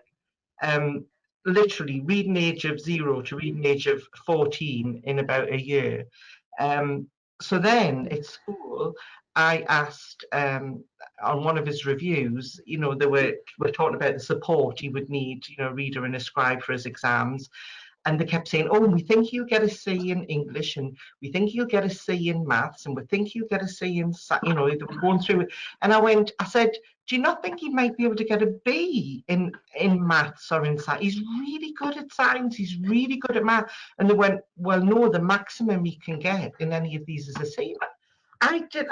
Literally reading age of 0 to reading age of 14 in about a year. So then at school, I asked on one of his reviews, you know, we're talking about the support he would need, you know, a reader and a scribe for his exams. And they kept saying, oh, we think you'll get a C in English, and we think you'll get a C in maths, and we think you'll get a C in, you know, they were going through it. And I said, do you not think he might be able to get a B in maths or in science? He's really good at science, he's really good at math. And they went, well, no, the maximum he can get in any of these is a C. I said,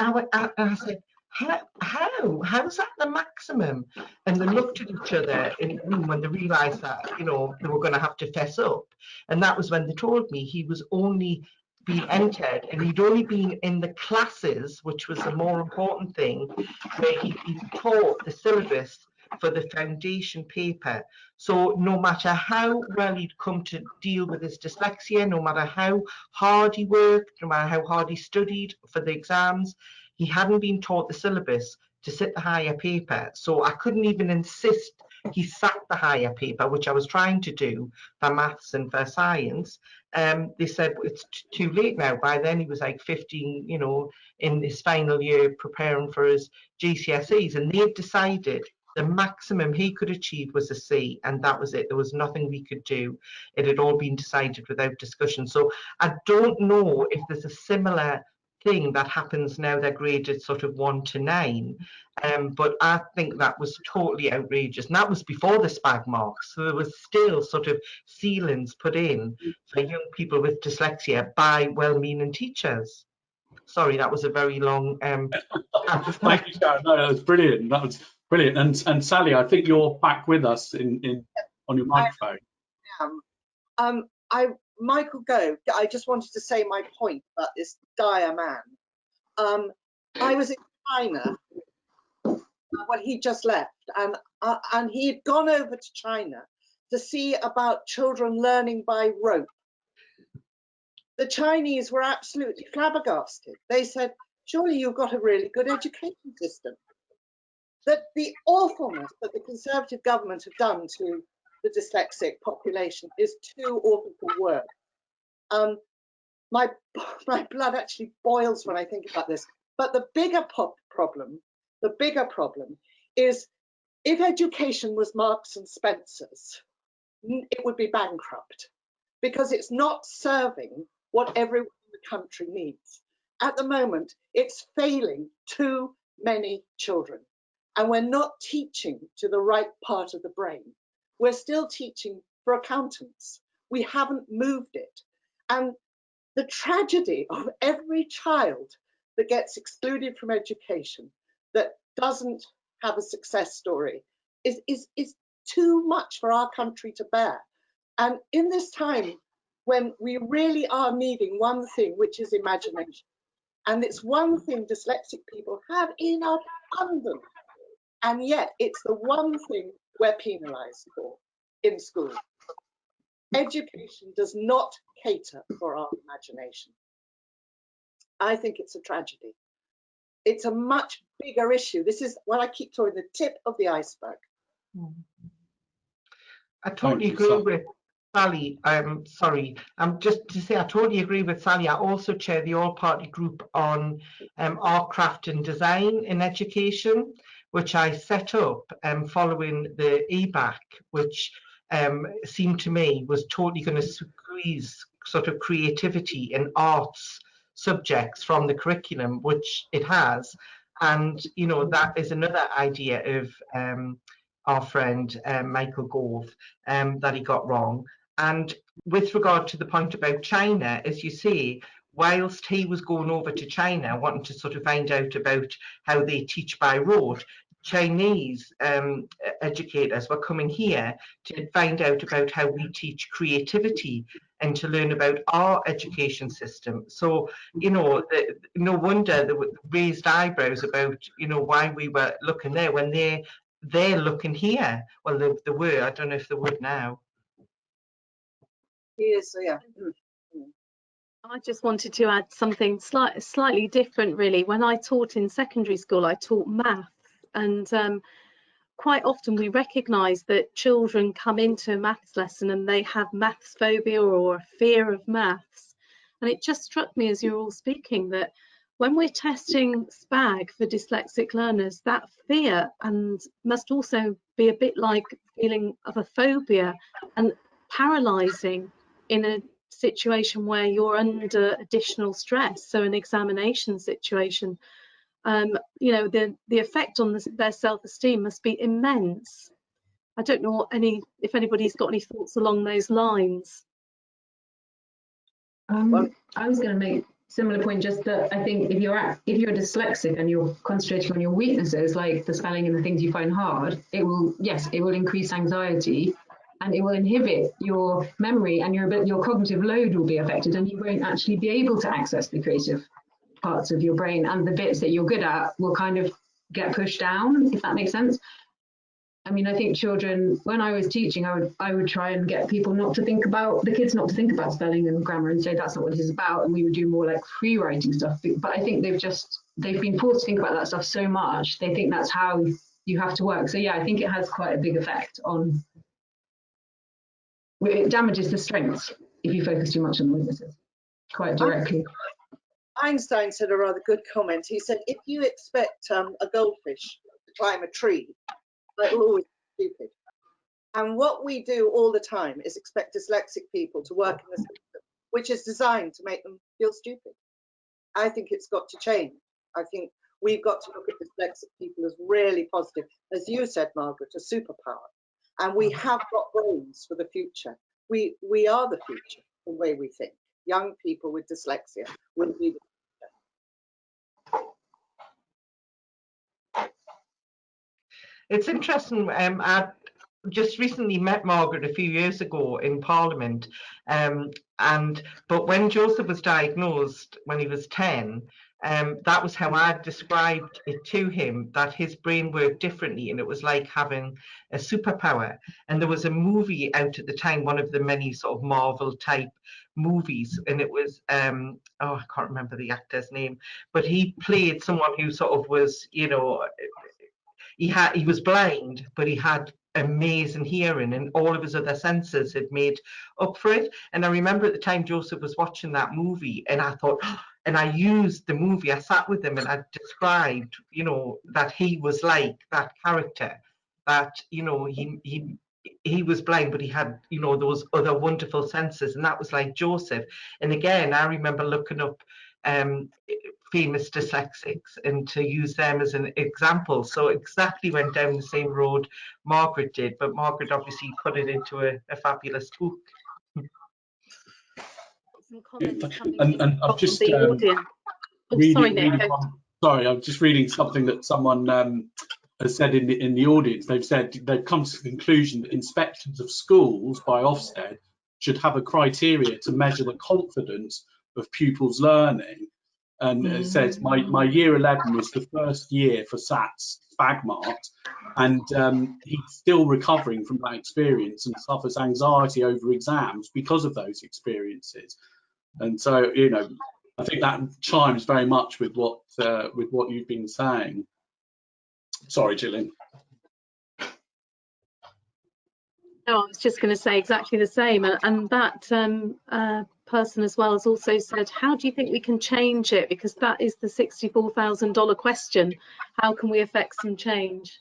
how's that the maximum? And they looked at each other in the room when they realised that, you know, they were going to have to fess up. And that was when they told me he was only being entered, and he'd only been in the classes, which was the more important thing, where he'd been taught the syllabus for the foundation paper. So no matter how well he'd come to deal with his dyslexia, no matter how hard he worked, no matter how hard he studied for the exams, he hadn't been taught the syllabus to sit the higher paper. So I couldn't even insist he sat the higher paper, which I was trying to do for maths and for science. They said it's too late now. By then he was like 15, you know, in his final year preparing for his GCSEs, and they'd decided the maximum he could achieve was a C, and that was it. There was nothing we could do. It had all been decided without discussion. So I don't know if there's a similar thing that happens now they're graded sort of 1 to 9, but I think that was totally outrageous, and that was before the SPAG marks, so there was still sort of ceilings put in for young people with dyslexia by well-meaning teachers. Sorry, that was a very long Thank you, Sharon. No, that was brilliant. That was brilliant. And Sally, I think you're back with us on your microphone. Michael Gove, I just wanted to say my point about this dire man. I was in China when he just left, and he had gone over to China to see about children learning by rote. The Chinese were absolutely flabbergasted. They said, surely you've got a really good education system. That the awfulness that the Conservative government have done to the dyslexic population is too awful for words. My blood actually boils when I think about this. But the bigger problem is, if education was Marks and Spencer's, it would be bankrupt, because it's not serving what everyone in the country needs. At the moment, it's failing too many children, and we're not teaching to the right part of the brain. We're still teaching for accountants. We haven't moved it. And the tragedy of every child that gets excluded from education, that doesn't have a success story, is too much for our country to bear. And in this time when we really are needing one thing, which is imagination, and it's one thing dyslexic people have in abundance, and yet it's the one thing we're penalised for in school. Education does not cater for our imagination. I think it's a tragedy. It's a much bigger issue. This is what I keep talking, the tip of the iceberg. I totally agree with Sally, sorry, just to say I totally agree with Sally. I also chair the all-party group on art, craft and design in education, which I set up following the EBAC, which seemed to me was totally going to squeeze sort of creativity and arts subjects from the curriculum, which it has. And, you know, that is another idea of our friend Michael Gove that he got wrong. And with regard to the point about China, as you say, whilst he was going over to China wanting to sort of find out about how they teach by rote, Chinese educators were coming here to find out about how we teach creativity and to learn about our education system. So, you know, no wonder there were raised eyebrows about, you know, why we were looking there when they're looking here. Well, they were, I don't know if they would now. Yes, yeah. I just wanted to add something slightly different, really. When I taught in secondary school, I taught maths, and quite often we recognise that children come into a maths lesson and they have maths phobia or a fear of maths. And it just struck me as you're all speaking that when we're testing SPAG for dyslexic learners, that fear and must also be a bit like feeling of a phobia and paralysing in a situation where you're under additional stress, so an examination situation. You know, the effect on their self-esteem must be immense. I don't know if anybody's got any thoughts along those lines. I was going to make a similar point, just that I think if you're dyslexic and you're concentrating on your weaknesses, like the spelling and the things you find hard, it will increase anxiety, and it will inhibit your memory, and your cognitive load will be affected, and you won't actually be able to access the creative parts of your brain, and the bits that you're good at will kind of get pushed down, if that makes sense. I mean, I think children, when I was teaching, I would try and get people the kids not to think about spelling and grammar and say that's not what this is about, and we would do more like free writing stuff. But I think they've been forced to think about that stuff so much, they think that's how you have to work. So yeah, I think it has quite a big effect on, it damages the strengths if you focus too much on the weaknesses quite directly. Einstein said a rather good comment. He said, if you expect a goldfish to climb a tree, it'll always be stupid. And what we do all the time is expect dyslexic people to work in the system, which is designed to make them feel stupid. I think it's got to change. I think we've got to look at dyslexic people as really positive. As you said, Margaret, a superpower. And we have got brains for the future. We are the future, the way we think. Young people with dyslexia will be the future. It's interesting. I just recently met Margaret a few years ago in Parliament, but when Joseph was diagnosed when he was 10, that was how I described it to him, that his brain worked differently and it was like having a superpower. And there was a movie out at the time, one of the many sort of Marvel type movies, and it was I can't remember the actor's name, but he played someone who sort of was, you know, he was blind, but he had amazing hearing, and all of his other senses had made up for it. And I remember at the time Joseph was watching that movie, and I thought, and I used the movie, I sat with him and I described, you know, that he was like that character, that, you know, he was blind, but he had, you know, those other wonderful senses, and that was like Joseph. And again, I remember looking up famous dyslexics and to use them as an example. So exactly went down the same road Margaret did, but Margaret obviously put it into a fabulous book. Some comments coming and I've just the audience. Sorry, I'm just reading something that someone has said in the audience. They've said they've come to the conclusion that inspections of schools by Ofsted should have a criteria to measure the confidence of pupils' learning. And it says my year 11 was the first year for SATs SPAG marked, and he's still recovering from that experience and suffers anxiety over exams because of those experiences. And so, you know, I think that chimes very much with what you've been saying. Sorry, Gillian. No, I was just going to say exactly the same, and that person as well has also said, how do you think we can change it? Because that is the $64,000 question. How can we affect some change?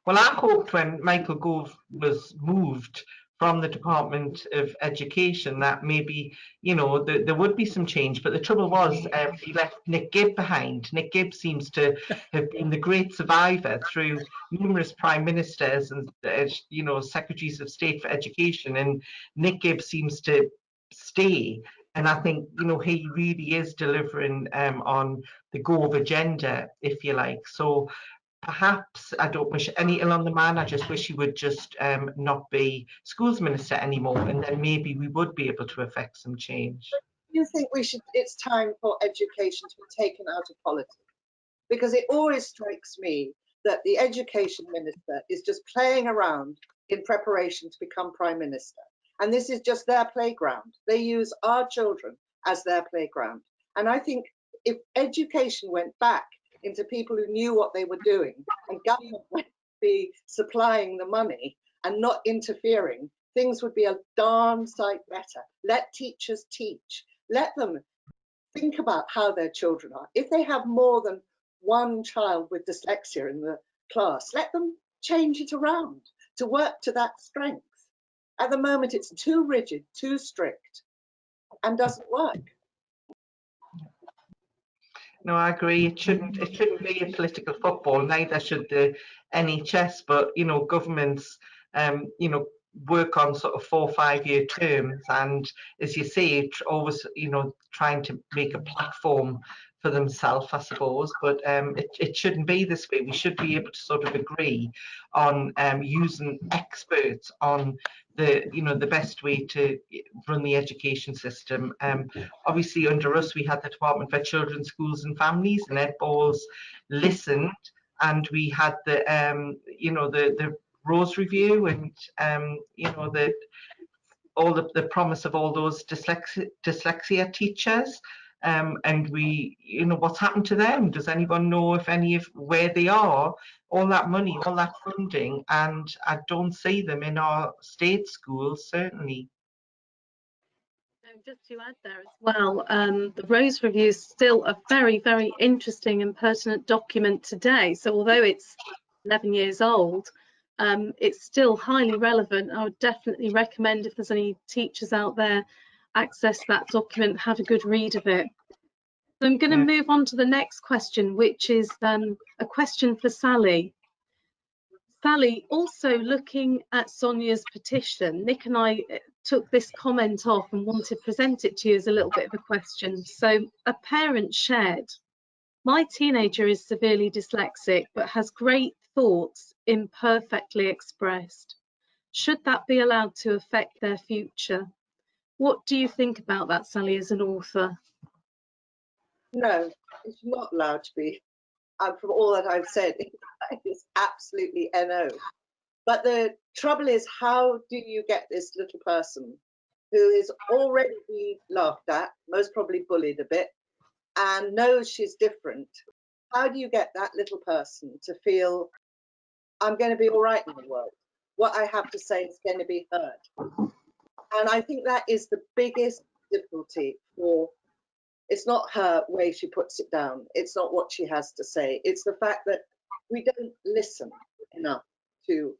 Well, I hoped when Michael Gove was moved from the Department of Education that maybe, you know, there would be some change. But the trouble was he left Nick Gibb behind. Nick Gibb seems to have been the great survivor through numerous prime ministers and, you know, secretaries of state for education. And Nick Gibb seems to stay. And I think, you know, he really is delivering on the Gove agenda, if you like. So perhaps I don't wish any ill on the man. I just wish he would just not be schools minister anymore, and then maybe we would be able to affect some change. Do you think we should? It's time for education to be taken out of politics, because it always strikes me that the education minister is just playing around in preparation to become prime minister, and this is just their playground. They use our children as their playground, and I think if education went back into people who knew what they were doing, and government would be supplying the money and not interfering, things would be a darn sight better. Let teachers teach. Let them think about how their children are. If they have more than one child with dyslexia in the class, let them change it around to work to that strength. At the moment, it's too rigid, too strict, and doesn't work. No, I agree. It shouldn't be a political football. Neither should the NHS. But you know, governments, you know, work on sort of 4 or 5 year terms, and as you say, always, you know, trying to make a platform for themselves, I suppose. But it shouldn't be this way. We should be able to sort of agree on using experts on the, you know, the best way to run the education system. Obviously under us we had the Department for Children, Schools and Families, and Ed Balls listened, and we had the you know, the Rose Review, and you know, the promise of all those dyslexia teachers, and we, you know, what's happened to them? Does anyone know if any of where they are? All that money, all that funding, and I don't see them in our state schools, certainly. Just to add there as well, the Rose Review is still a very, very interesting and pertinent document today. So although it's 11 years old, it's still highly relevant. I would definitely recommend, if there's any teachers out there, access that document, have a good read of it. So I'm going to move on to the next question, which is a question for Sally. Sally, also looking at Sonia's petition, Nick and I took this comment off and wanted to present it to you as a little bit of a question. So a parent shared, my teenager is severely dyslexic but has great thoughts imperfectly expressed. Should that be allowed to affect their future? What do you think about that, Sally, as an author? No, it's not allowed to be. From all that I've said, it's absolutely NO. But the trouble is, how do you get this little person who is already being laughed at, most probably bullied a bit, and knows she's different? How do you get that little person to feel, I'm going to be all right in the world? What I have to say is going to be heard. And I think that is the biggest difficulty for, it's not her way she puts it down. It's not what she has to say. It's the fact that we don't listen enough to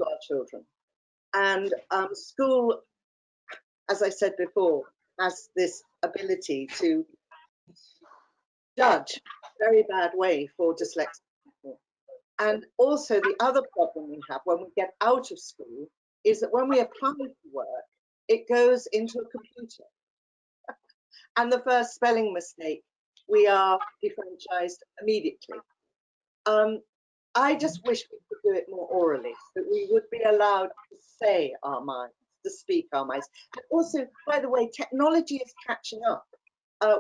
our children. And school, as I said before, has this ability to judge very bad way for dyslexic people. And also the other problem we have when we get out of school is that when we apply for work, it goes into a computer. And the first spelling mistake, we are defranchised immediately. I just wish we could do it more orally, that we would be allowed to say our minds, to speak our minds. And also, by the way, technology is catching up.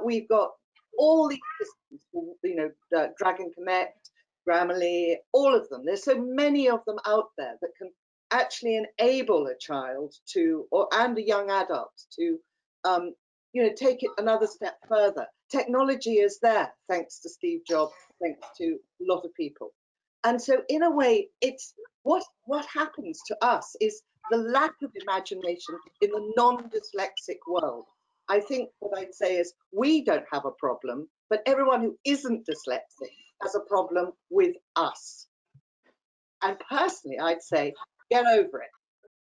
We've got all these systems, you know, Dragon Connect, Grammarly, all of them. There's so many of them out there that can actually enable a child to, and a young adult to, you know, take it another step further. Technology is there, thanks to Steve Jobs, thanks to a lot of people. And so in a way, it's what happens to us is the lack of imagination in the non-dyslexic world. I think what I'd say is we don't have a problem, but everyone who isn't dyslexic has a problem with us. And personally, I'd say, get over it.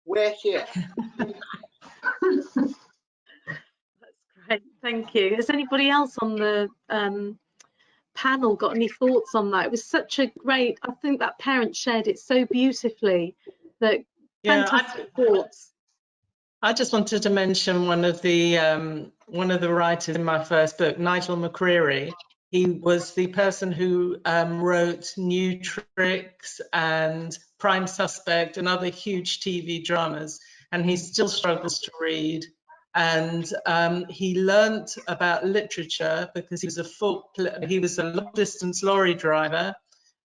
We're here. That's great, thank you. Has anybody else on the panel got any thoughts on that? It was such a great, I think that parent shared it so beautifully. That fantastic thoughts. I just wanted to mention one of the writers in my first book, Nigel McCreary. He was the person who wrote New Tricks and Prime Suspect and other huge TV dramas, and he still struggles to read. And he learnt about literature because he was a long distance lorry driver,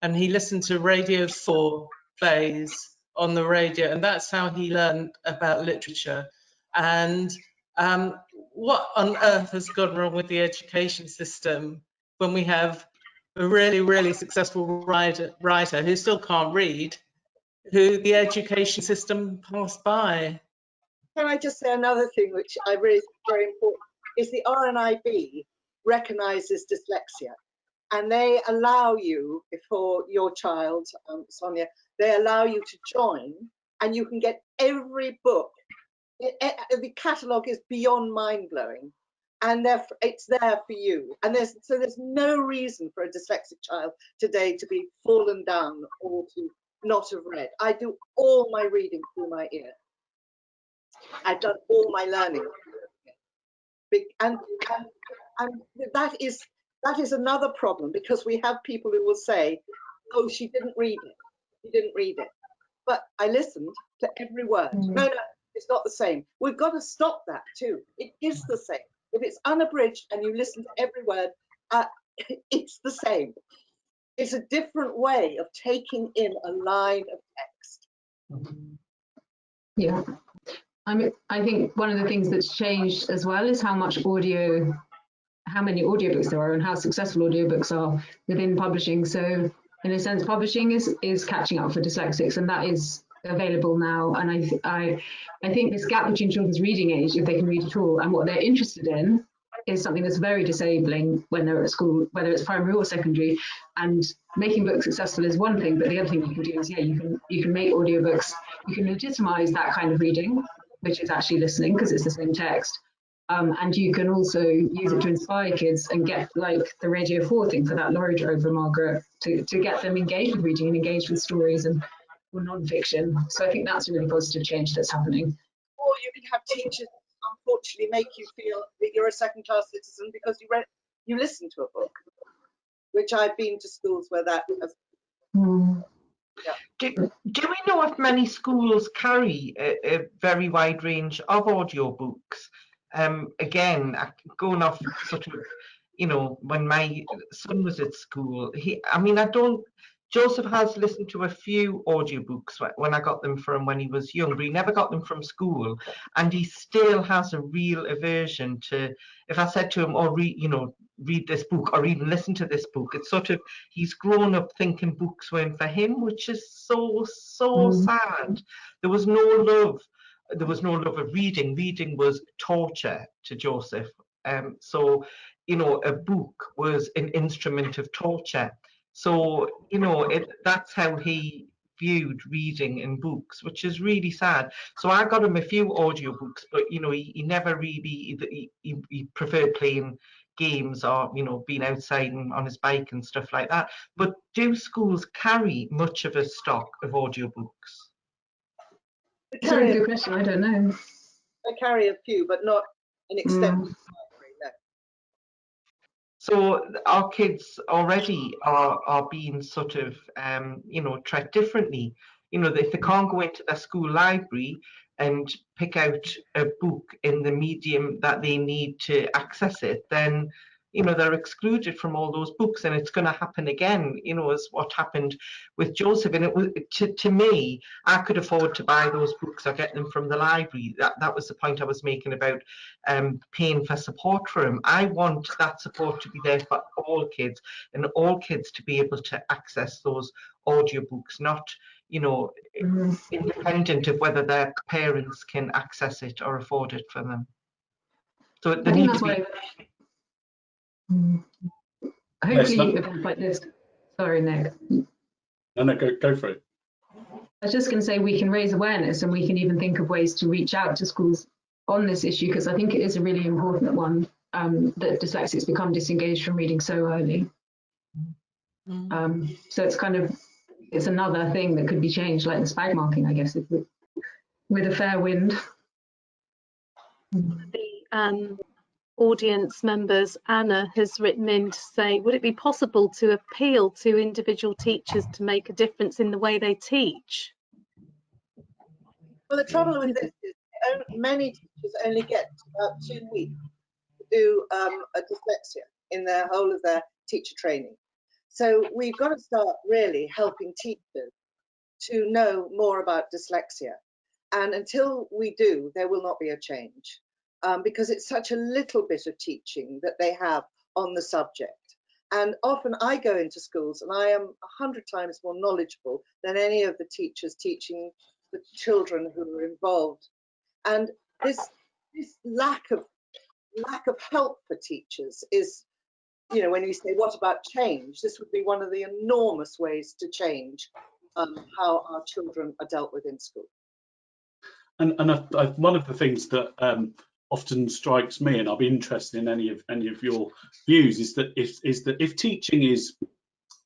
and he listened to Radio 4 Bays on the radio, and that's how he learned about literature. And what on earth has gone wrong with the education system when we have a really, really successful writer who still can't read, who the education system passed by? Can I just say another thing which I really think is very important, is the RNIB recognises dyslexia, and they allow you, for your child, Sonia, they allow you to join, and you can get every book. The catalogue is beyond mind-blowing, and it's there for you. And there's no reason for a dyslexic child today to be fallen down or to not have read. I do all my reading through my ear. I've done all my learning, and that is another problem, because we have people who will say, "Oh, she didn't read it. She didn't read it." But I listened to every word. No, it's not the same. We've got to stop that too. It is the same. If it's unabridged and you listen to every word, it's the same. It's a different way of taking in a line of text. Yeah. I think one of the things that's changed as well is how many audiobooks there are and how successful audiobooks are within publishing. So in a sense, publishing is catching up for dyslexics, and that is available now. And I think this gap between children's reading age, if they can read at all, and what they're interested in, is something that's very disabling when they're at school, whether it's primary or secondary. And making books successful is one thing, but the other thing you can do is, you can make audiobooks, you can legitimize that kind of reading, which is actually listening because it's the same text. And you can also use it to inspire kids and get, like the Radio 4 thing for that lorry driver, Margaret, to get them engaged with reading and engaged with stories and non-fiction. So I think that's a really positive change that's happening. Or you can have teachers, unfortunately, make you feel that you're a second-class citizen because you listen to a book, which I've been to schools where that has. Yeah. Do we know if many schools carry a very wide range of audiobooks? Again, going off sort of, when my son was at school, Joseph has listened to a few audiobooks when I got them from when he was young, but he never got them from school, and he still has a real aversion to, if I said to him, read this book or even listen to this book, it's sort of, he's grown up thinking books weren't for him, which is so sad. There was no love of reading. Reading was torture to Joseph. So a book was an instrument of torture. So, that's how he viewed reading in books, which is really sad. So I got him a few audiobooks, but, he never really, he preferred playing games or, being outside and on his bike and stuff like that. But do schools carry much of a stock of audiobooks? It's a really good question. I don't know. I carry a few, but not an extent. No. So our kids already are being sort of, treated differently. If they can't go into their school library and pick out a book in the medium that they need to access it, then, they're excluded from all those books, and it's going to happen again, as what happened with Joseph. And it was, to me, I could afford to buy those books or get them from the library. That was the point I was making about paying for support for him. I want that support to be there for all kids, and all kids to be able to access those audiobooks, not, you know, independent of whether their parents can access it or afford it for them. So I think that's why hopefully events like this, sorry Nick. No, go for it. I was just going to say we can raise awareness and we can even think of ways to reach out to schools on this issue, because I think it is a really important one, that dyslexics become disengaged from reading so early. So it's kind of, it's another thing that could be changed, like the spag marking, I guess, with a fair wind. The audience members, Anna has written in to say, would it be possible to appeal to individual teachers to make a difference in the way they teach? Well, the trouble with this is many teachers only get about 2 weeks to do a dyslexia in their whole of their teacher training. So we've got to start really helping teachers to know more about dyslexia. And until we do, there will not be a change, because it's such a little bit of teaching that they have on the subject. And often I go into schools and I am 100 times more knowledgeable than any of the teachers teaching the children who are involved. And this lack of help for teachers is, you know, when you say, what about change? This would be one of the enormous ways to change how our children are dealt with in school. And one of the things that often strikes me, and I'll be interested in any of your views, is that if teaching is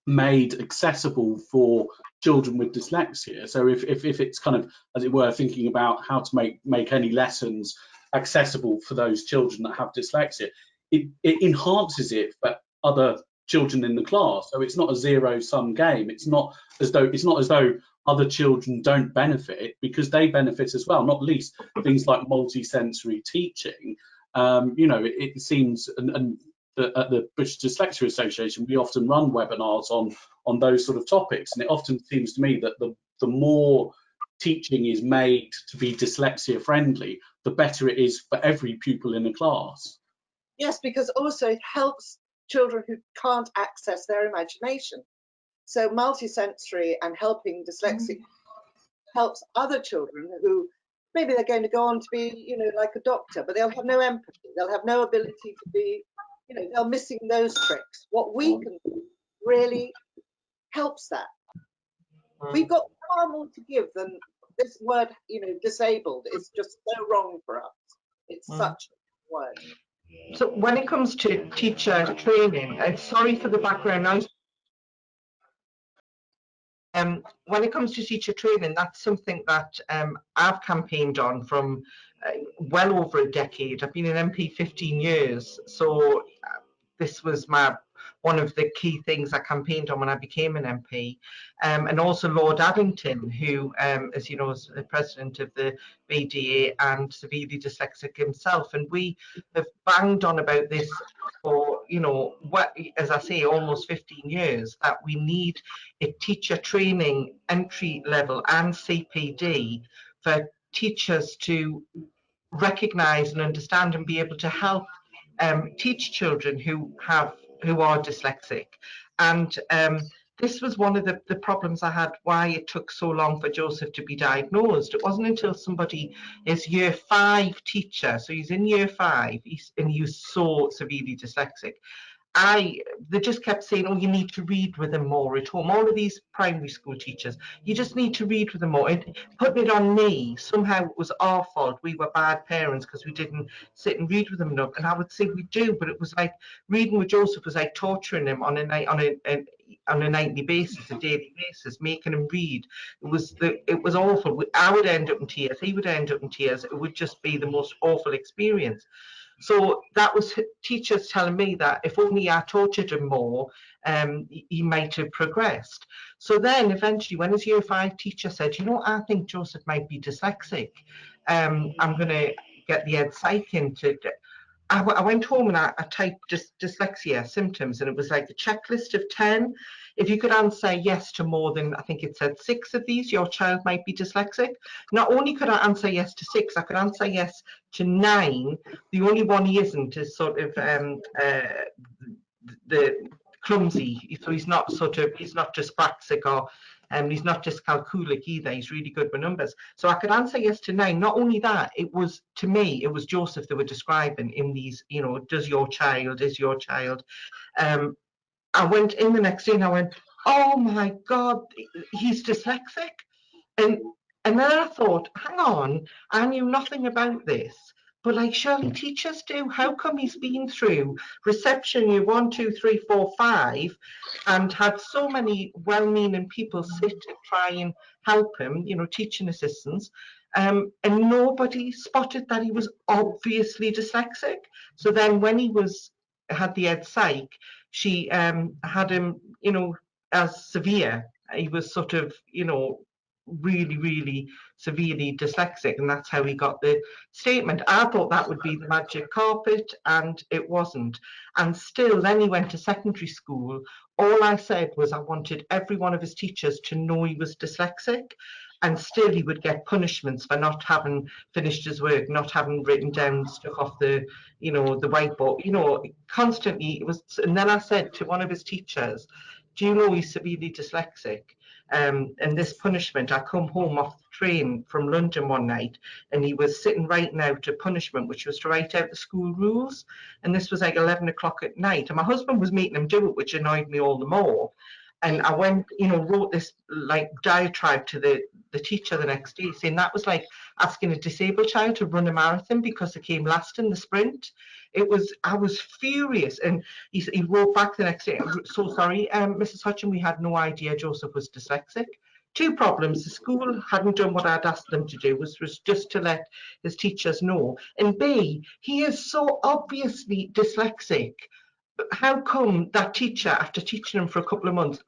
made accessible for children with dyslexia, so if it's kind of, as it were, thinking about how to make any lessons accessible for those children that have dyslexia, it enhances it for other children in the class. So it's not a zero-sum game. It's not as though other children don't benefit, because they benefit as well, not least things like multi-sensory teaching. You know, it seems, and at the British Dyslexia Association, we often run webinars on those sort of topics, and it often seems to me that the more teaching is made to be dyslexia friendly, the better it is for every pupil in a class. Yes, because also it helps children who can't access their imagination. So multisensory and helping dyslexic helps other children who maybe they're going to go on to be, you know, like a doctor, but they'll have no empathy, they'll have no ability to be, you know, they're missing those tricks. What we can do really helps that. We've got far more to give than this word, you know, disabled. It's just so wrong for us. It's such a word. So when it comes to teacher training, sorry for the background noise. When it comes to teacher training, that's something that I've campaigned on from well over a decade. I've been an MP 15 years, so this was one of the key things I campaigned on when I became an MP. And also Lord Addington, who, as you know, is the president of the BDA and severely dyslexic himself. And we have banged on about this for, you know, as I say, almost 15 years, that we need a teacher training entry level and CPD for teachers to recognise and understand and be able to help teach children who are dyslexic. And this was one of the problems I had, why it took so long for Joseph to be diagnosed. It wasn't until somebody is year 5 teacher, so he's in year 5, and he's so severely dyslexic. They just kept saying, oh, you need to read with them more at home. All of these primary school teachers, you just need to read with them more. Putting it on me, somehow it was our fault. We were bad parents because we didn't sit and read with them enough. And I would say we do, but it was like reading with Joseph was like torturing him on a nightly basis, a daily basis, making him read. It was awful. I would end up in tears. He would end up in tears. It would just be the most awful experience. So that was teachers telling me that if only I tortured him more, he might have progressed. So then eventually when his year 5 teacher said, you know, I think Joseph might be dyslexic, I'm going to get the ed psych in to... I went home and I typed dyslexia symptoms, and it was like a checklist of 10. If you could answer yes to more than, I think it said 6 of these, your child might be dyslexic. Not only could I answer yes to 6, I could answer yes to 9. The only one he isn't is sort of the clumsy, so he's not dyspraxic, or he's not dyscalculic either. He's really good with numbers. So I could answer yes to 9. Not only that, to me it was Joseph they were describing in these, you know, is your child. I went in the next day and I went, oh my God, he's dyslexic. And then I thought, hang on, I knew nothing about this, but like surely teachers do. How come he's been through reception year 1, 2, 3, 4, 5 and had so many well-meaning people sit and try and help him, you know, teaching assistants, and nobody spotted that he was obviously dyslexic. So then when he had the ed psych, she had him, you know, as severe. He was sort of, you know, really, really severely dyslexic, and that's how he got the statement. I thought that would be the magic carpet, and it wasn't. And still, then he went to secondary school. All I said was I wanted every one of his teachers to know he was dyslexic, and still he would get punishments for not having finished his work, not having written down stuff off the, you know, the whiteboard, you know, constantly. It was. And then I said to one of his teachers, do you know he's severely dyslexic? And this punishment, I come home off the train from London one night and he was sitting writing out a punishment, which was to write out the school rules. And this was like 11 o'clock at night. And my husband was making him do it, which annoyed me all the more. And I went, you know, wrote this like diatribe to the teacher the next day, saying that was like asking a disabled child to run a marathon because they came last in the sprint. I was furious. And he wrote back the next day, so sorry, Mrs. Hodgson, we had no idea Joseph was dyslexic. 2 problems. The school hadn't done what I'd asked them to do, was just to let his teachers know. And B, he is so obviously dyslexic. How come that teacher, after teaching him for a couple of months,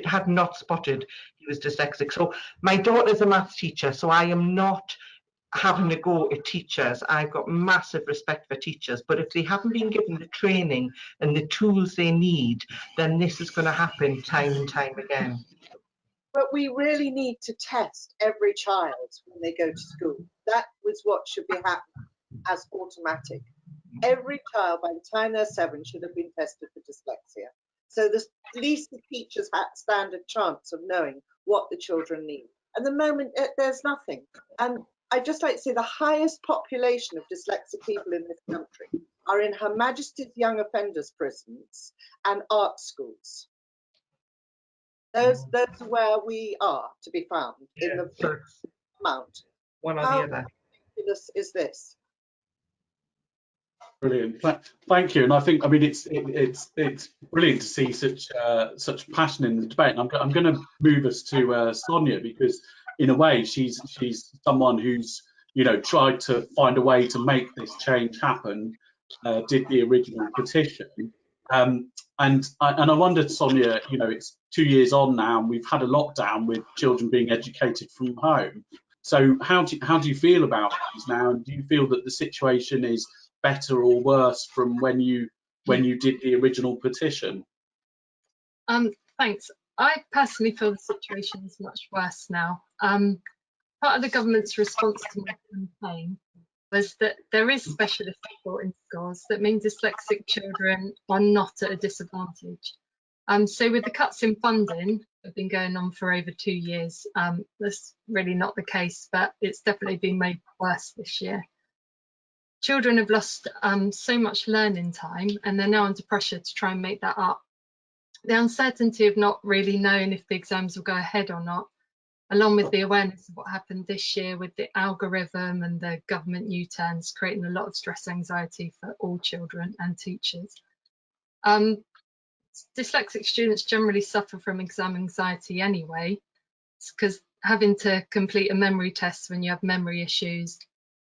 had not spotted he was dyslexic? So my daughter's a maths teacher, so I am not having a go at teachers. I've got massive respect for teachers, but if they haven't been given the training and the tools they need, then this is going to happen time and time again. But we really need to test every child when they go to school. That was what should be happening as automatic. Every child, by the time they're 7, should have been tested for dyslexia. So at least the teachers stand a chance of knowing what the children need. At the moment, there's nothing. And I'd just like to say the highest population of dyslexic people in this country are in Her Majesty's Young Offenders prisons and art schools. Those are where we are to be found, in the amount. One or the other. How ridiculous is this? Brilliant, thank you. And I think, I mean, it's brilliant to see such passion in the debate. And I'm going to move us to Sonya, because in a way she's someone who's, you know, tried to find a way to make this change happen. Did the original petition, and I wondered, Sonya, you know, it's 2 years on now, and we've had a lockdown with children being educated from home. So how do you feel about these now? And do you feel that the situation is better or worse from when you did the original petition? Thanks. I personally feel the situation is much worse now. Part of the government's response to my campaign was that there is specialist support in schools. That means dyslexic children are not at a disadvantage. So with the cuts in funding that have been going on for over 2 years, that's really not the case, but it's definitely been made worse this year. Children have lost so much learning time, and they're now under pressure to try and make that up. The uncertainty of not really knowing if the exams will go ahead or not, along with the awareness of what happened this year with the algorithm and the government U-turns, creating a lot of stress anxiety for all children and teachers. Dyslexic students generally suffer from exam anxiety anyway, because having to complete a memory test when you have memory issues,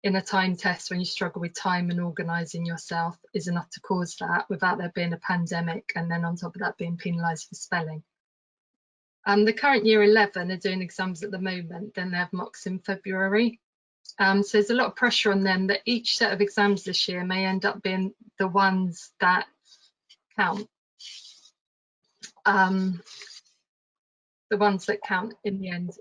in a time test when you struggle with time and organising yourself, is enough to cause that, without there being a pandemic and then on top of that being penalised for spelling. The current year 11 are doing exams at the moment, then they have mocks in February. So there's a lot of pressure on them that each set of exams this year may end up being the ones that count. The ones that count in the end,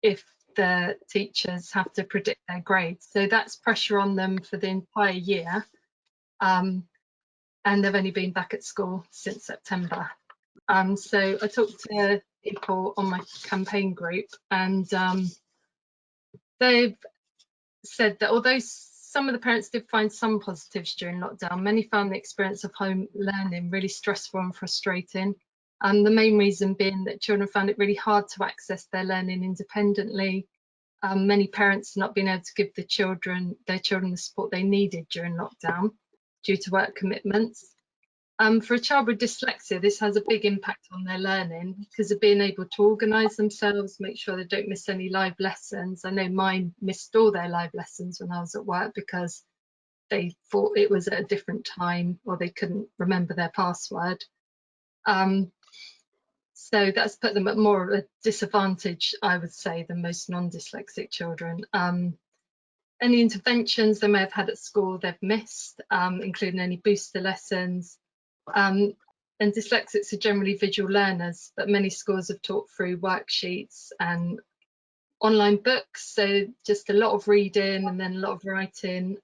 if the teachers have to predict their grades. So that's pressure on them for the entire year. and they've only been back at school since September. So I talked to people on my campaign group, and they've said that although some of the parents did find some positives during lockdown, many found the experience of home learning really stressful and frustrating. And the main reason being that children found it really hard to access their learning independently. Many parents not being able to give their children the support they needed during lockdown due to work commitments. For a child with dyslexia, this has a big impact on their learning because of being able to organise themselves, make sure they don't miss any live lessons. I know mine missed all their live lessons when I was at work because they thought it was at a different time or they couldn't remember their password. So that's put them at more of a disadvantage, I would say, than most non-dyslexic children. Any interventions they may have had at school they've missed, including any booster lessons. And dyslexics are generally visual learners, but many schools have taught through worksheets and online books, so just a lot of reading and then a lot of writing.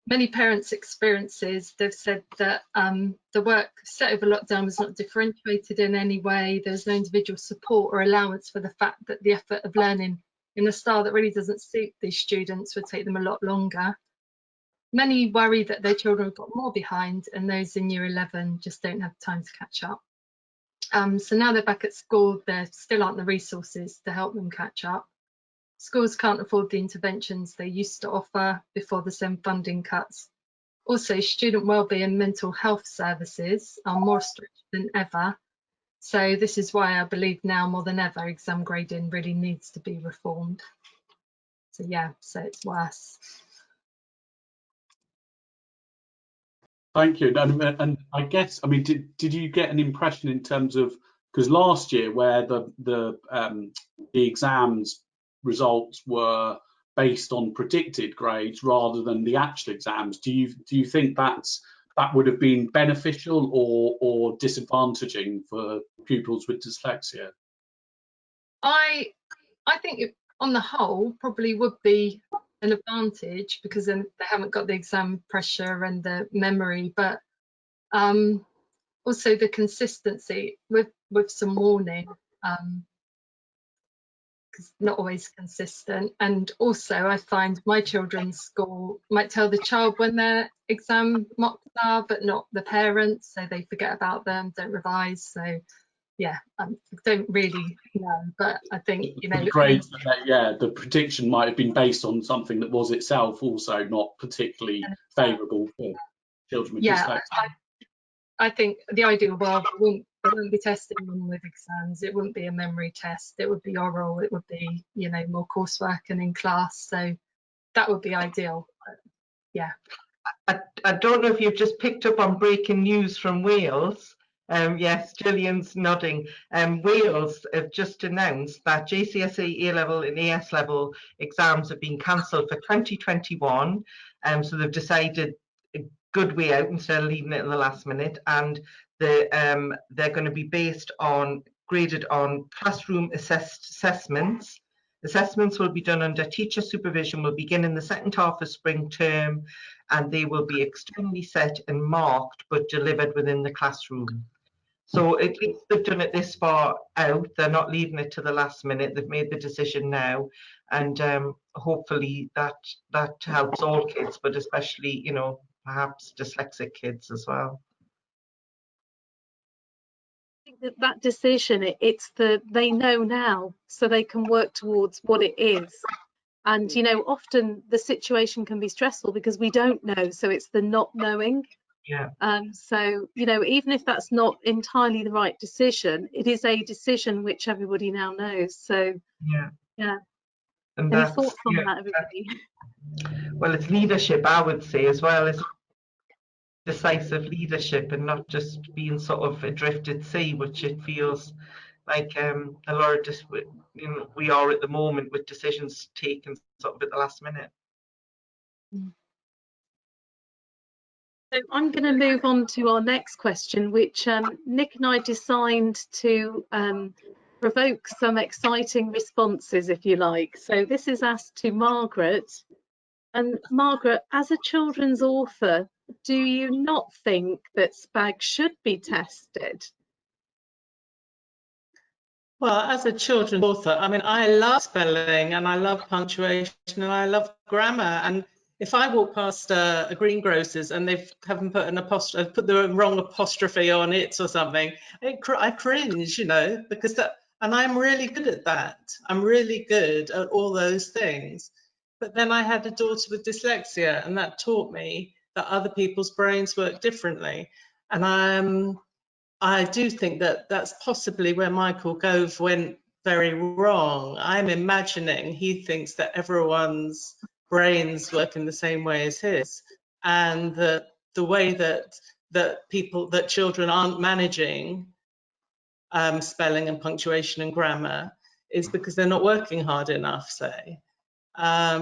Many parents' experiences, they've said that the work set over lockdown was not differentiated in any way. There's no individual support or allowance for the fact that the effort of learning in a style that really doesn't suit these students would take them a lot longer. Many worry that their children have got more behind and those in year 11 just don't have time to catch up. So now they're back at school, there still aren't the resources to help them catch up. Schools can't afford the interventions they used to offer before the SEND funding cuts. Also, student wellbeing and mental health services are more stretched than ever. So this is why I believe now more than ever exam grading really needs to be reformed. So yeah, so it's worse. Thank you. And I guess, I mean, did you get an impression in terms of, because last year where the exams results were based on predicted grades rather than the actual exams, do you think that would have been beneficial or disadvantaging for pupils with dyslexia? I think it, on the whole, probably would be an advantage because then they haven't got the exam pressure and the memory, but also the consistency with some warning, because not always consistent. And also I find my children's school might tell the child when their exam mocks are, but not the parents, so they forget about them, don't revise. So yeah, I don't really know, but I think, you know, the grades, yeah, the prediction might have been based on something that was itself also not particularly favourable for children with dyslexia. I think the ideal world, they wouldn't be testing them with exams. It wouldn't be a memory test. It would be oral. It would be, you know, more coursework and in class. So that would be ideal. But yeah. I don't know if you've just picked up on breaking news from Wales. Yes, Gillian's nodding. Wales have just announced that GCSE, A-level and AS level exams have been cancelled for 2021. So they've decided a good way out instead of leaving it in the last minute. And they're going to be graded on classroom assessments. Assessments will be done under teacher supervision, will begin in the second half of spring term, and they will be externally set and marked but delivered within the classroom. So at least they've done it this far out. They're not leaving it to the last minute. They've made the decision now, and hopefully that helps all kids, but especially, you know, perhaps dyslexic kids as well. I think that decision, they know now, so they can work towards what it is. And, you know, often the situation can be stressful because we don't know, so it's the not knowing. Yeah. So, you know, even if that's not entirely the right decision, it is a decision which everybody now knows. So yeah. And any thoughts on that, everybody? Well, it's leadership, I would say, as well as decisive leadership, and not just being sort of adrift at sea, which it feels like a lot of you know, we are at the moment, with decisions taken sort of at the last minute. So I'm going to move on to our next question, which Nick and I designed to provoke some exciting responses, if you like. So this is asked to Margaret. And Margaret, as a children's author, do you not think that SPAG should be tested? Well, as a children's author, I mean, I love spelling and I love punctuation and I love grammar. And if I walk past a greengrocer's and they haven't put an apostrophe, put the wrong apostrophe on it or something, I cringe, you know, because that, and I'm really good at that. I'm really good at all those things. But then I had a daughter with dyslexia, and that taught me that other people's brains work differently. And I do think that that's possibly where Michael Gove went very wrong. I'm imagining he thinks that everyone's brains work in the same way as his, and that the way that children aren't managing spelling and punctuation and grammar is because they're not working hard enough, say. I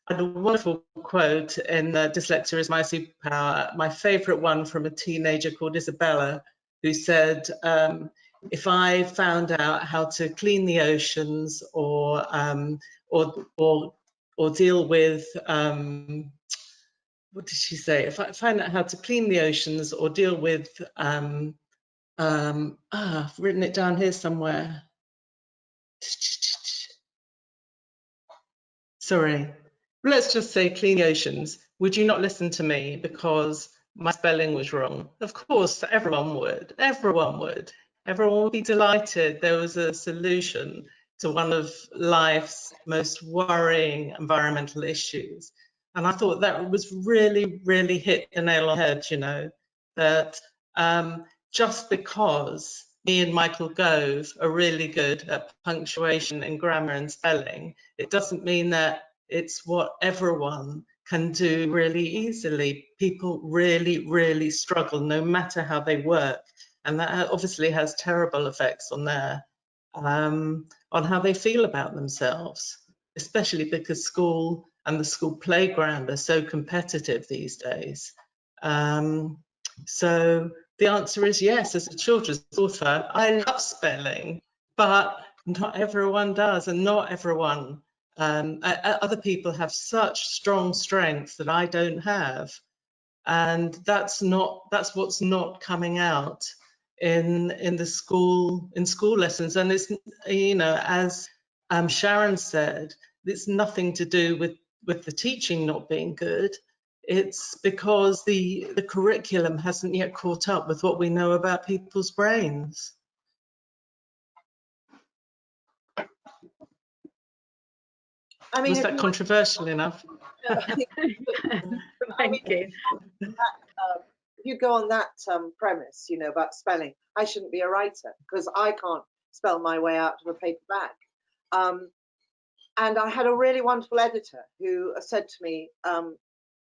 had a wonderful quote in Dyslexia is My Superpower, my favourite one from a teenager called Isabella, who said, if I found out how to clean the oceans or deal with, what did she say? If I find out how to clean the oceans or deal with, I've written it down here somewhere. Sorry. Let's just say clean the oceans. Would you not listen to me because my spelling was wrong? Of course, everyone would. Everyone would. Everyone would be delighted there was a solution to one of life's most worrying environmental issues. And I thought that was really, really hit the nail on the head, you know, that just because me and Michael Gove are really good at punctuation and grammar and spelling, it doesn't mean that it's what everyone can do really easily. People really, really struggle no matter how they work. And that obviously has terrible effects on their, on how they feel about themselves, especially because school and the school playground are so competitive these days. So the answer is yes, as a children's author, I love spelling, but not everyone does, and not everyone. Other people have such strong strengths that I don't have, and that's what's not coming out in school lessons. And it's, you know, as Sharon said, it's nothing to do with the teaching not being good. It's because the curriculum hasn't yet caught up with what we know about people's brains. I mean, was that controversial enough? Thank you. If you go on that premise, you know, about spelling, I shouldn't be a writer because I can't spell my way out of a paper bag. And I had a really wonderful editor who said to me,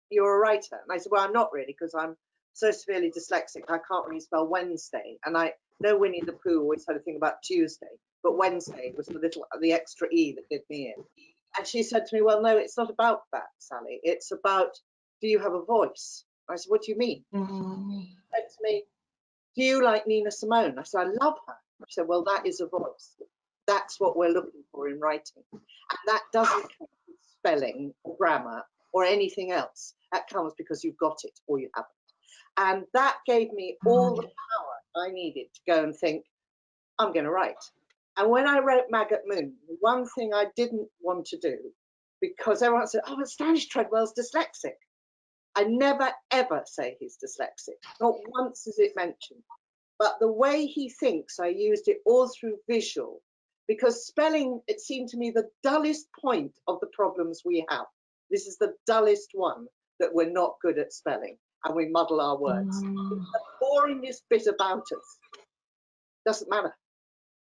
you're a writer. And I said, well, I'm not really, because I'm so severely dyslexic, I can't really spell Wednesday. And I know Winnie the Pooh always had a thing about Tuesday, but Wednesday was the extra E that did me in. And she said to me, well, no, it's not about that, Sally. It's about, do you have a voice? I said, what do you mean? She said to me, do you like Nina Simone? I said, I love her. She said, well, that is a voice. That's what we're looking for in writing. And that doesn't come with spelling, or grammar, or anything else. That comes because you've got it or you haven't. And that gave me all the power I needed to go and think, I'm going to write. And when I wrote Maggot Moon, the one thing I didn't want to do, because everyone said, oh, but Standish Treadwell's dyslexic. I never, ever say he's dyslexic. Not once is it mentioned. But the way he thinks, I used it all through visual, because spelling, it seemed to me, the dullest point of the problems we have. This is the dullest one, that we're not good at spelling and we muddle our words. The boringest bit about us doesn't matter.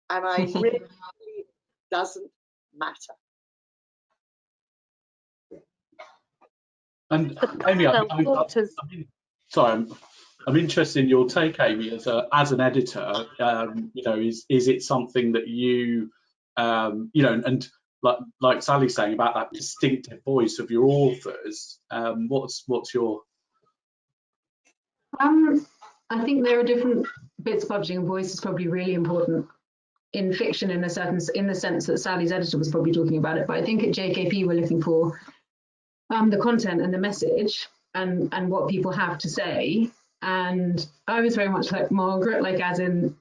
And I really believe it doesn't matter. And Amy, I'm interested in your take, Amy, as an editor. You know, is it something that you, you know, and like Sally's saying about that distinctive voice of your authors, what's your? I think there are different bits of publishing, and voice is probably really important in fiction in the sense that Sally's editor was probably talking about it. But I think at JKP we're looking for the content and the message. and what people have to say. And I was very much like Margaret, like as in,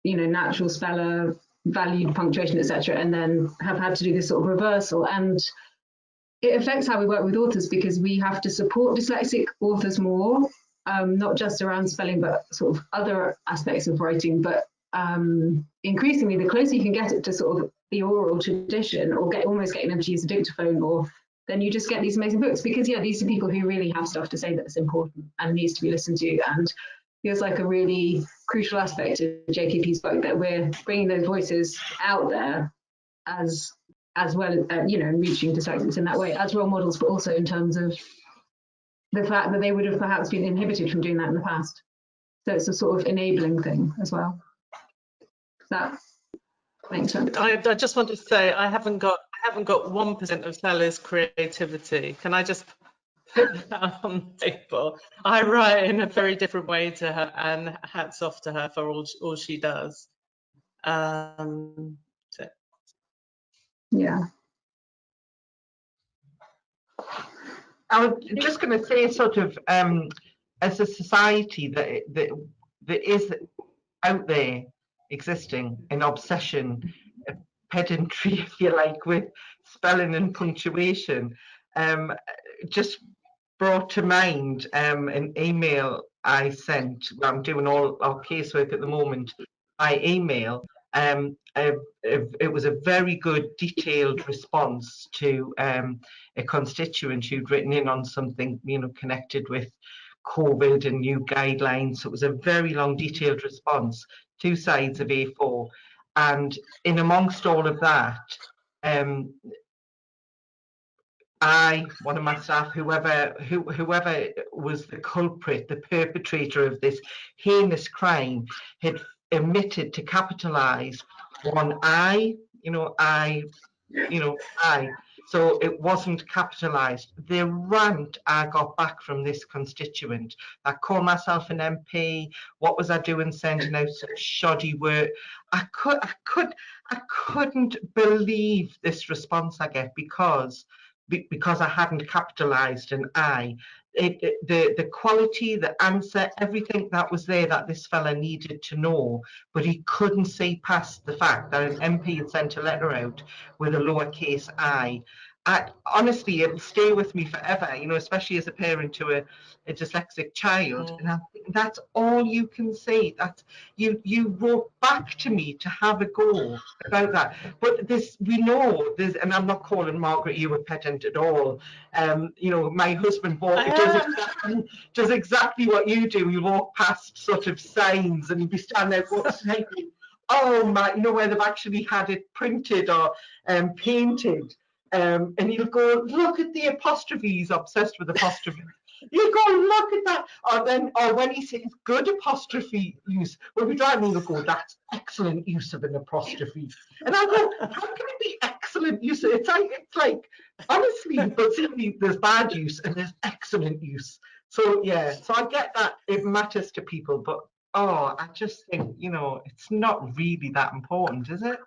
you know, natural speller, valued punctuation, etc., and then have had to do this sort of reversal. And it affects how we work with authors, because we have to support dyslexic authors more, not just around spelling, but sort of other aspects of writing. But increasingly, the closer you can get it to sort of the oral tradition, or almost getting them to use a dictaphone, or then you just get these amazing books, because yeah, these are people who really have stuff to say that's important and needs to be listened to, and feels like a really crucial aspect of JKP's book, that we're bringing those voices out there as well as, you know, reaching dyslexics in that way as role models, but also in terms of the fact that they would have perhaps been inhibited from doing that in the past. So it's a sort of enabling thing as well. That makes sense. I just want to say I haven't got 1% of Sally's creativity. Can I just put that on the table? I write in a very different way to her, and hats off to her for all she does. So. Yeah. I was just going to say, sort of, as a society that is out there existing, an obsession, a pedantry, if you like, with spelling and punctuation, just brought to mind an email I sent. I'm doing all our casework at the moment by email. It was a very good detailed response to a constituent who'd written in on something, you know, connected with COVID and new guidelines. So it was a very long detailed response, 2 sides of A4, and in amongst all of that, one of my staff, whoever was the culprit, the perpetrator of this heinous crime, had omitted to capitalize one I, so it wasn't capitalized. The rant I got back from this constituent, I call myself an MP, what was I doing sending out such shoddy work? I couldn't believe this response I get, because I hadn't capitalized an I. The quality, the answer, everything that was there that this fella needed to know, but he couldn't see past the fact that an MP had sent a letter out with a lowercase I. Honestly, it'll stay with me forever, you know, especially as a parent to a dyslexic child. And I think that's all you can say. That's you wrote back to me to have a go about that. But we know this, and I'm not calling Margaret you a pedant at all. You know, my husband does exactly what you do. You walk past sort of signs and you'd be standing there saying, oh my, you know, where they've actually had it printed or painted. And you'll go, look at the apostrophe, he's obsessed with apostrophe. You go, look at that. Or when he says good apostrophe use, we'll be driving, you'll go, that's excellent use of an apostrophe. And I go, how can it be excellent use? It's like honestly, but certainly there's bad use and there's excellent use. So yeah, so I get that it matters to people, but I just think, you know, it's not really that important, is it?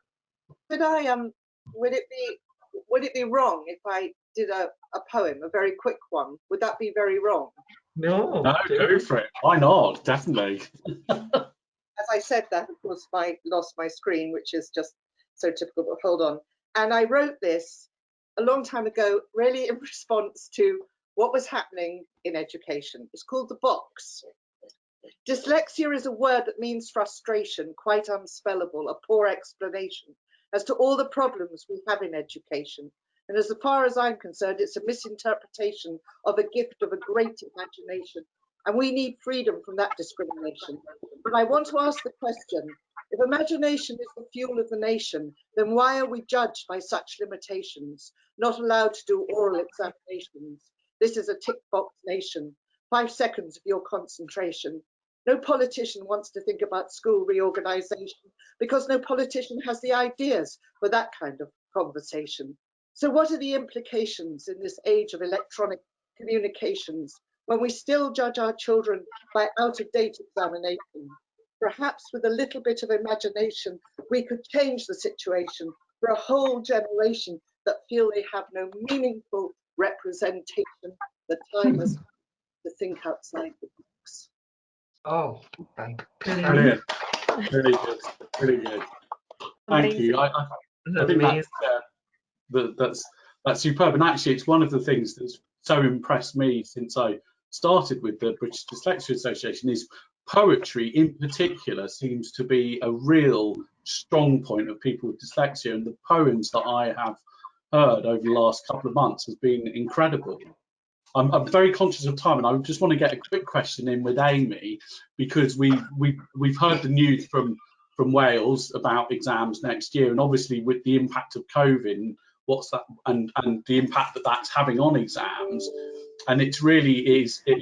Would it be wrong if I did a poem, a very quick one? Would that be very wrong? No, go for it. Why not? Definitely. As I said that, of course, I lost my screen, which is just so typical, but hold on. And I wrote this a long time ago, really in response to what was happening in education. It's called The Box. Dyslexia is a word that means frustration, quite unspellable, a poor explanation as to all the problems we have in education. And as far as I'm concerned, it's a misinterpretation of a gift of a great imagination. And we need freedom from that discrimination. But I want to ask the question, if imagination is the fuel of the nation, then why are we judged by such limitations, not allowed to do oral examinations? This is a tick box nation. 5 seconds of your concentration. No politician wants to think about school reorganization because no politician has the ideas for that kind of conversation. So what are the implications in this age of electronic communications when we still judge our children by out-of-date examination? Perhaps with a little bit of imagination, we could change the situation for a whole generation that feel they have no meaningful representation. The time has to think outside the box. Oh, thank you. Brilliant. Really good. Really good. Thank you. I think that's superb. And actually, it's one of the things that's so impressed me since I started with the British Dyslexia Association is poetry in particular seems to be a real strong point of people with dyslexia, and the poems that I have heard over the last couple of months has been incredible. I'm very conscious of time, and I just want to get a quick question in with Amy, because we've heard the news from Wales about exams next year, and obviously with the impact of COVID, what's that, and the impact that that's having on exams, and it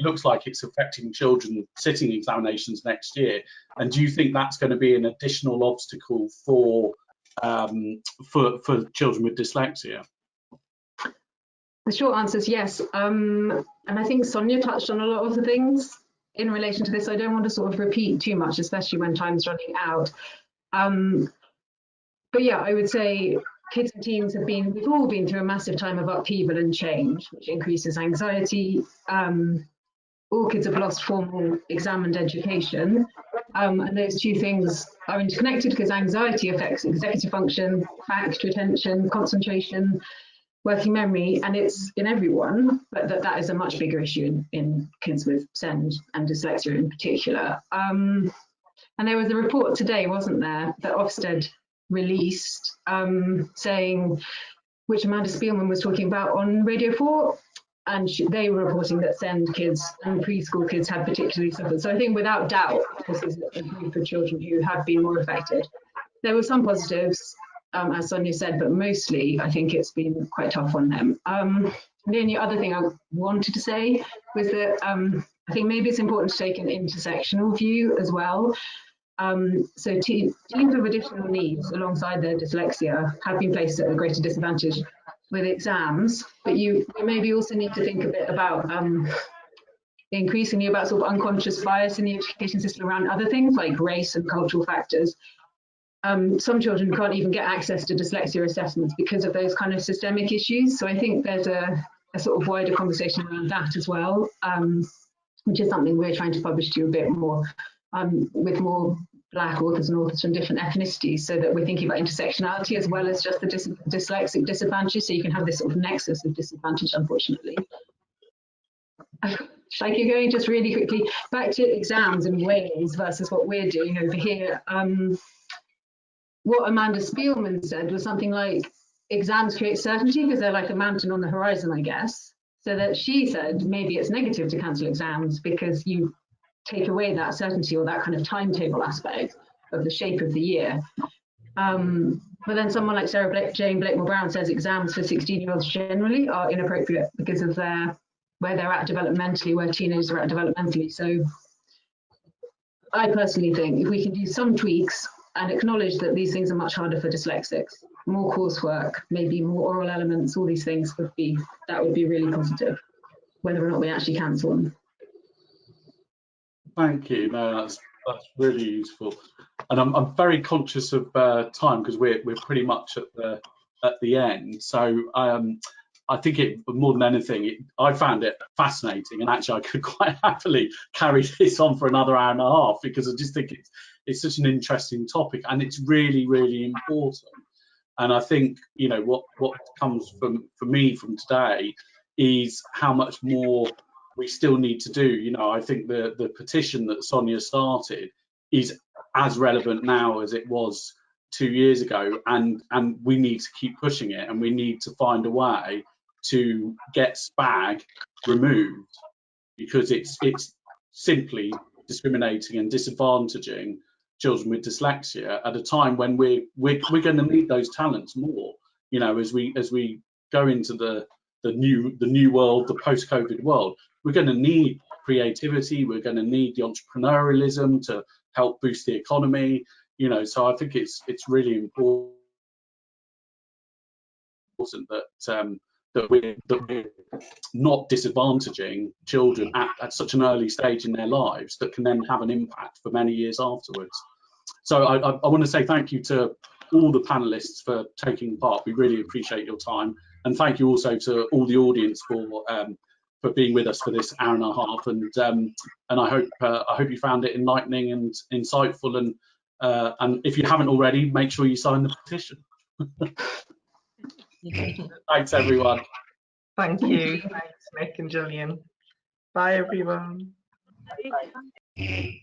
looks like it's affecting children sitting examinations next year. And do you think that's going to be an additional obstacle for children with dyslexia? The short answer is yes. And I think Sonya touched on a lot of the things in relation to this. I don't want to sort of repeat too much, especially when time's running out. But yeah, I would say kids and teens we've all been through a massive time of upheaval and change, which increases anxiety. All kids have lost formal exam and education. And those two things are interconnected because anxiety affects executive function, fact retention, concentration, working memory, and it's in everyone, but that is a much bigger issue in kids with SEND and dyslexia in particular. And there was a report today, wasn't there, that Ofsted released saying, which Amanda Spielman was talking about on Radio 4, and they were reporting that SEND kids and preschool kids had particularly suffered. So I think without doubt, this is a group of children who have been more affected. There were some positives, as Sonya said, but mostly I think it's been quite tough on them. The only other thing I wanted to say was that I think maybe it's important to take an intersectional view as well. So teens with additional needs alongside their dyslexia have been placed at a greater disadvantage with exams, but you maybe also need to think a bit about increasingly about sort of unconscious bias in the education system around other things like race and cultural factors. Some children can't even get access to dyslexia assessments because of those kind of systemic issues. So I think there's a sort of wider conversation around that as well, which is something we're trying to publish to you a bit more with more Black authors and authors from different ethnicities, so that we're thinking about intersectionality as well as just the dyslexic disadvantage, so you can have this sort of nexus of disadvantage, unfortunately. Should I keep going just really quickly? Back to exams in Wales versus what we're doing over here. What Amanda Spielman said was something like, exams create certainty because they're like a mountain on the horizon, I guess. So that she said maybe it's negative to cancel exams because you take away that certainty or that kind of timetable aspect of the shape of the year. But then someone like Jane Blakemore-Brown says exams for 16-year-olds generally are inappropriate because of where they're at developmentally, where teenagers are at developmentally. So I personally think if we can do some tweaks and acknowledge that these things are much harder for dyslexics, more coursework, maybe more oral elements, all these things would be really positive, whether or not we actually cancel them. Thank you. No, that's really useful, and I'm very conscious of time because we're pretty much at the end. So I think more than anything, I found it fascinating, and actually I could quite happily carry this on for another hour and a half because I just think it's such an interesting topic, and it's really, really important. And I think what comes for me from today is how much more we still need to do. I think the petition that Sonya started is as relevant now as it was 2 years ago, and we need to keep pushing it, and we need to find a way to get SPAG removed, because it's simply discriminating and disadvantaging children with dyslexia at a time when we're going to need those talents more. As we go into the new world, the post-COVID world, we're going to need creativity. We're going to need the entrepreneurialism to help boost the economy. So I think it's really important that we're not disadvantaging children at such an early stage in their lives that can then have an impact for many years afterwards. So I want to say thank you to all the panelists for taking part. We really appreciate your time, and thank you also to all the audience for being with us for this hour and a half, and I hope you found it enlightening and insightful, and if you haven't already, make sure you sign the petition. Thanks, everyone. Thank you. Thanks, Nick and Gillian. Bye, everyone. Bye.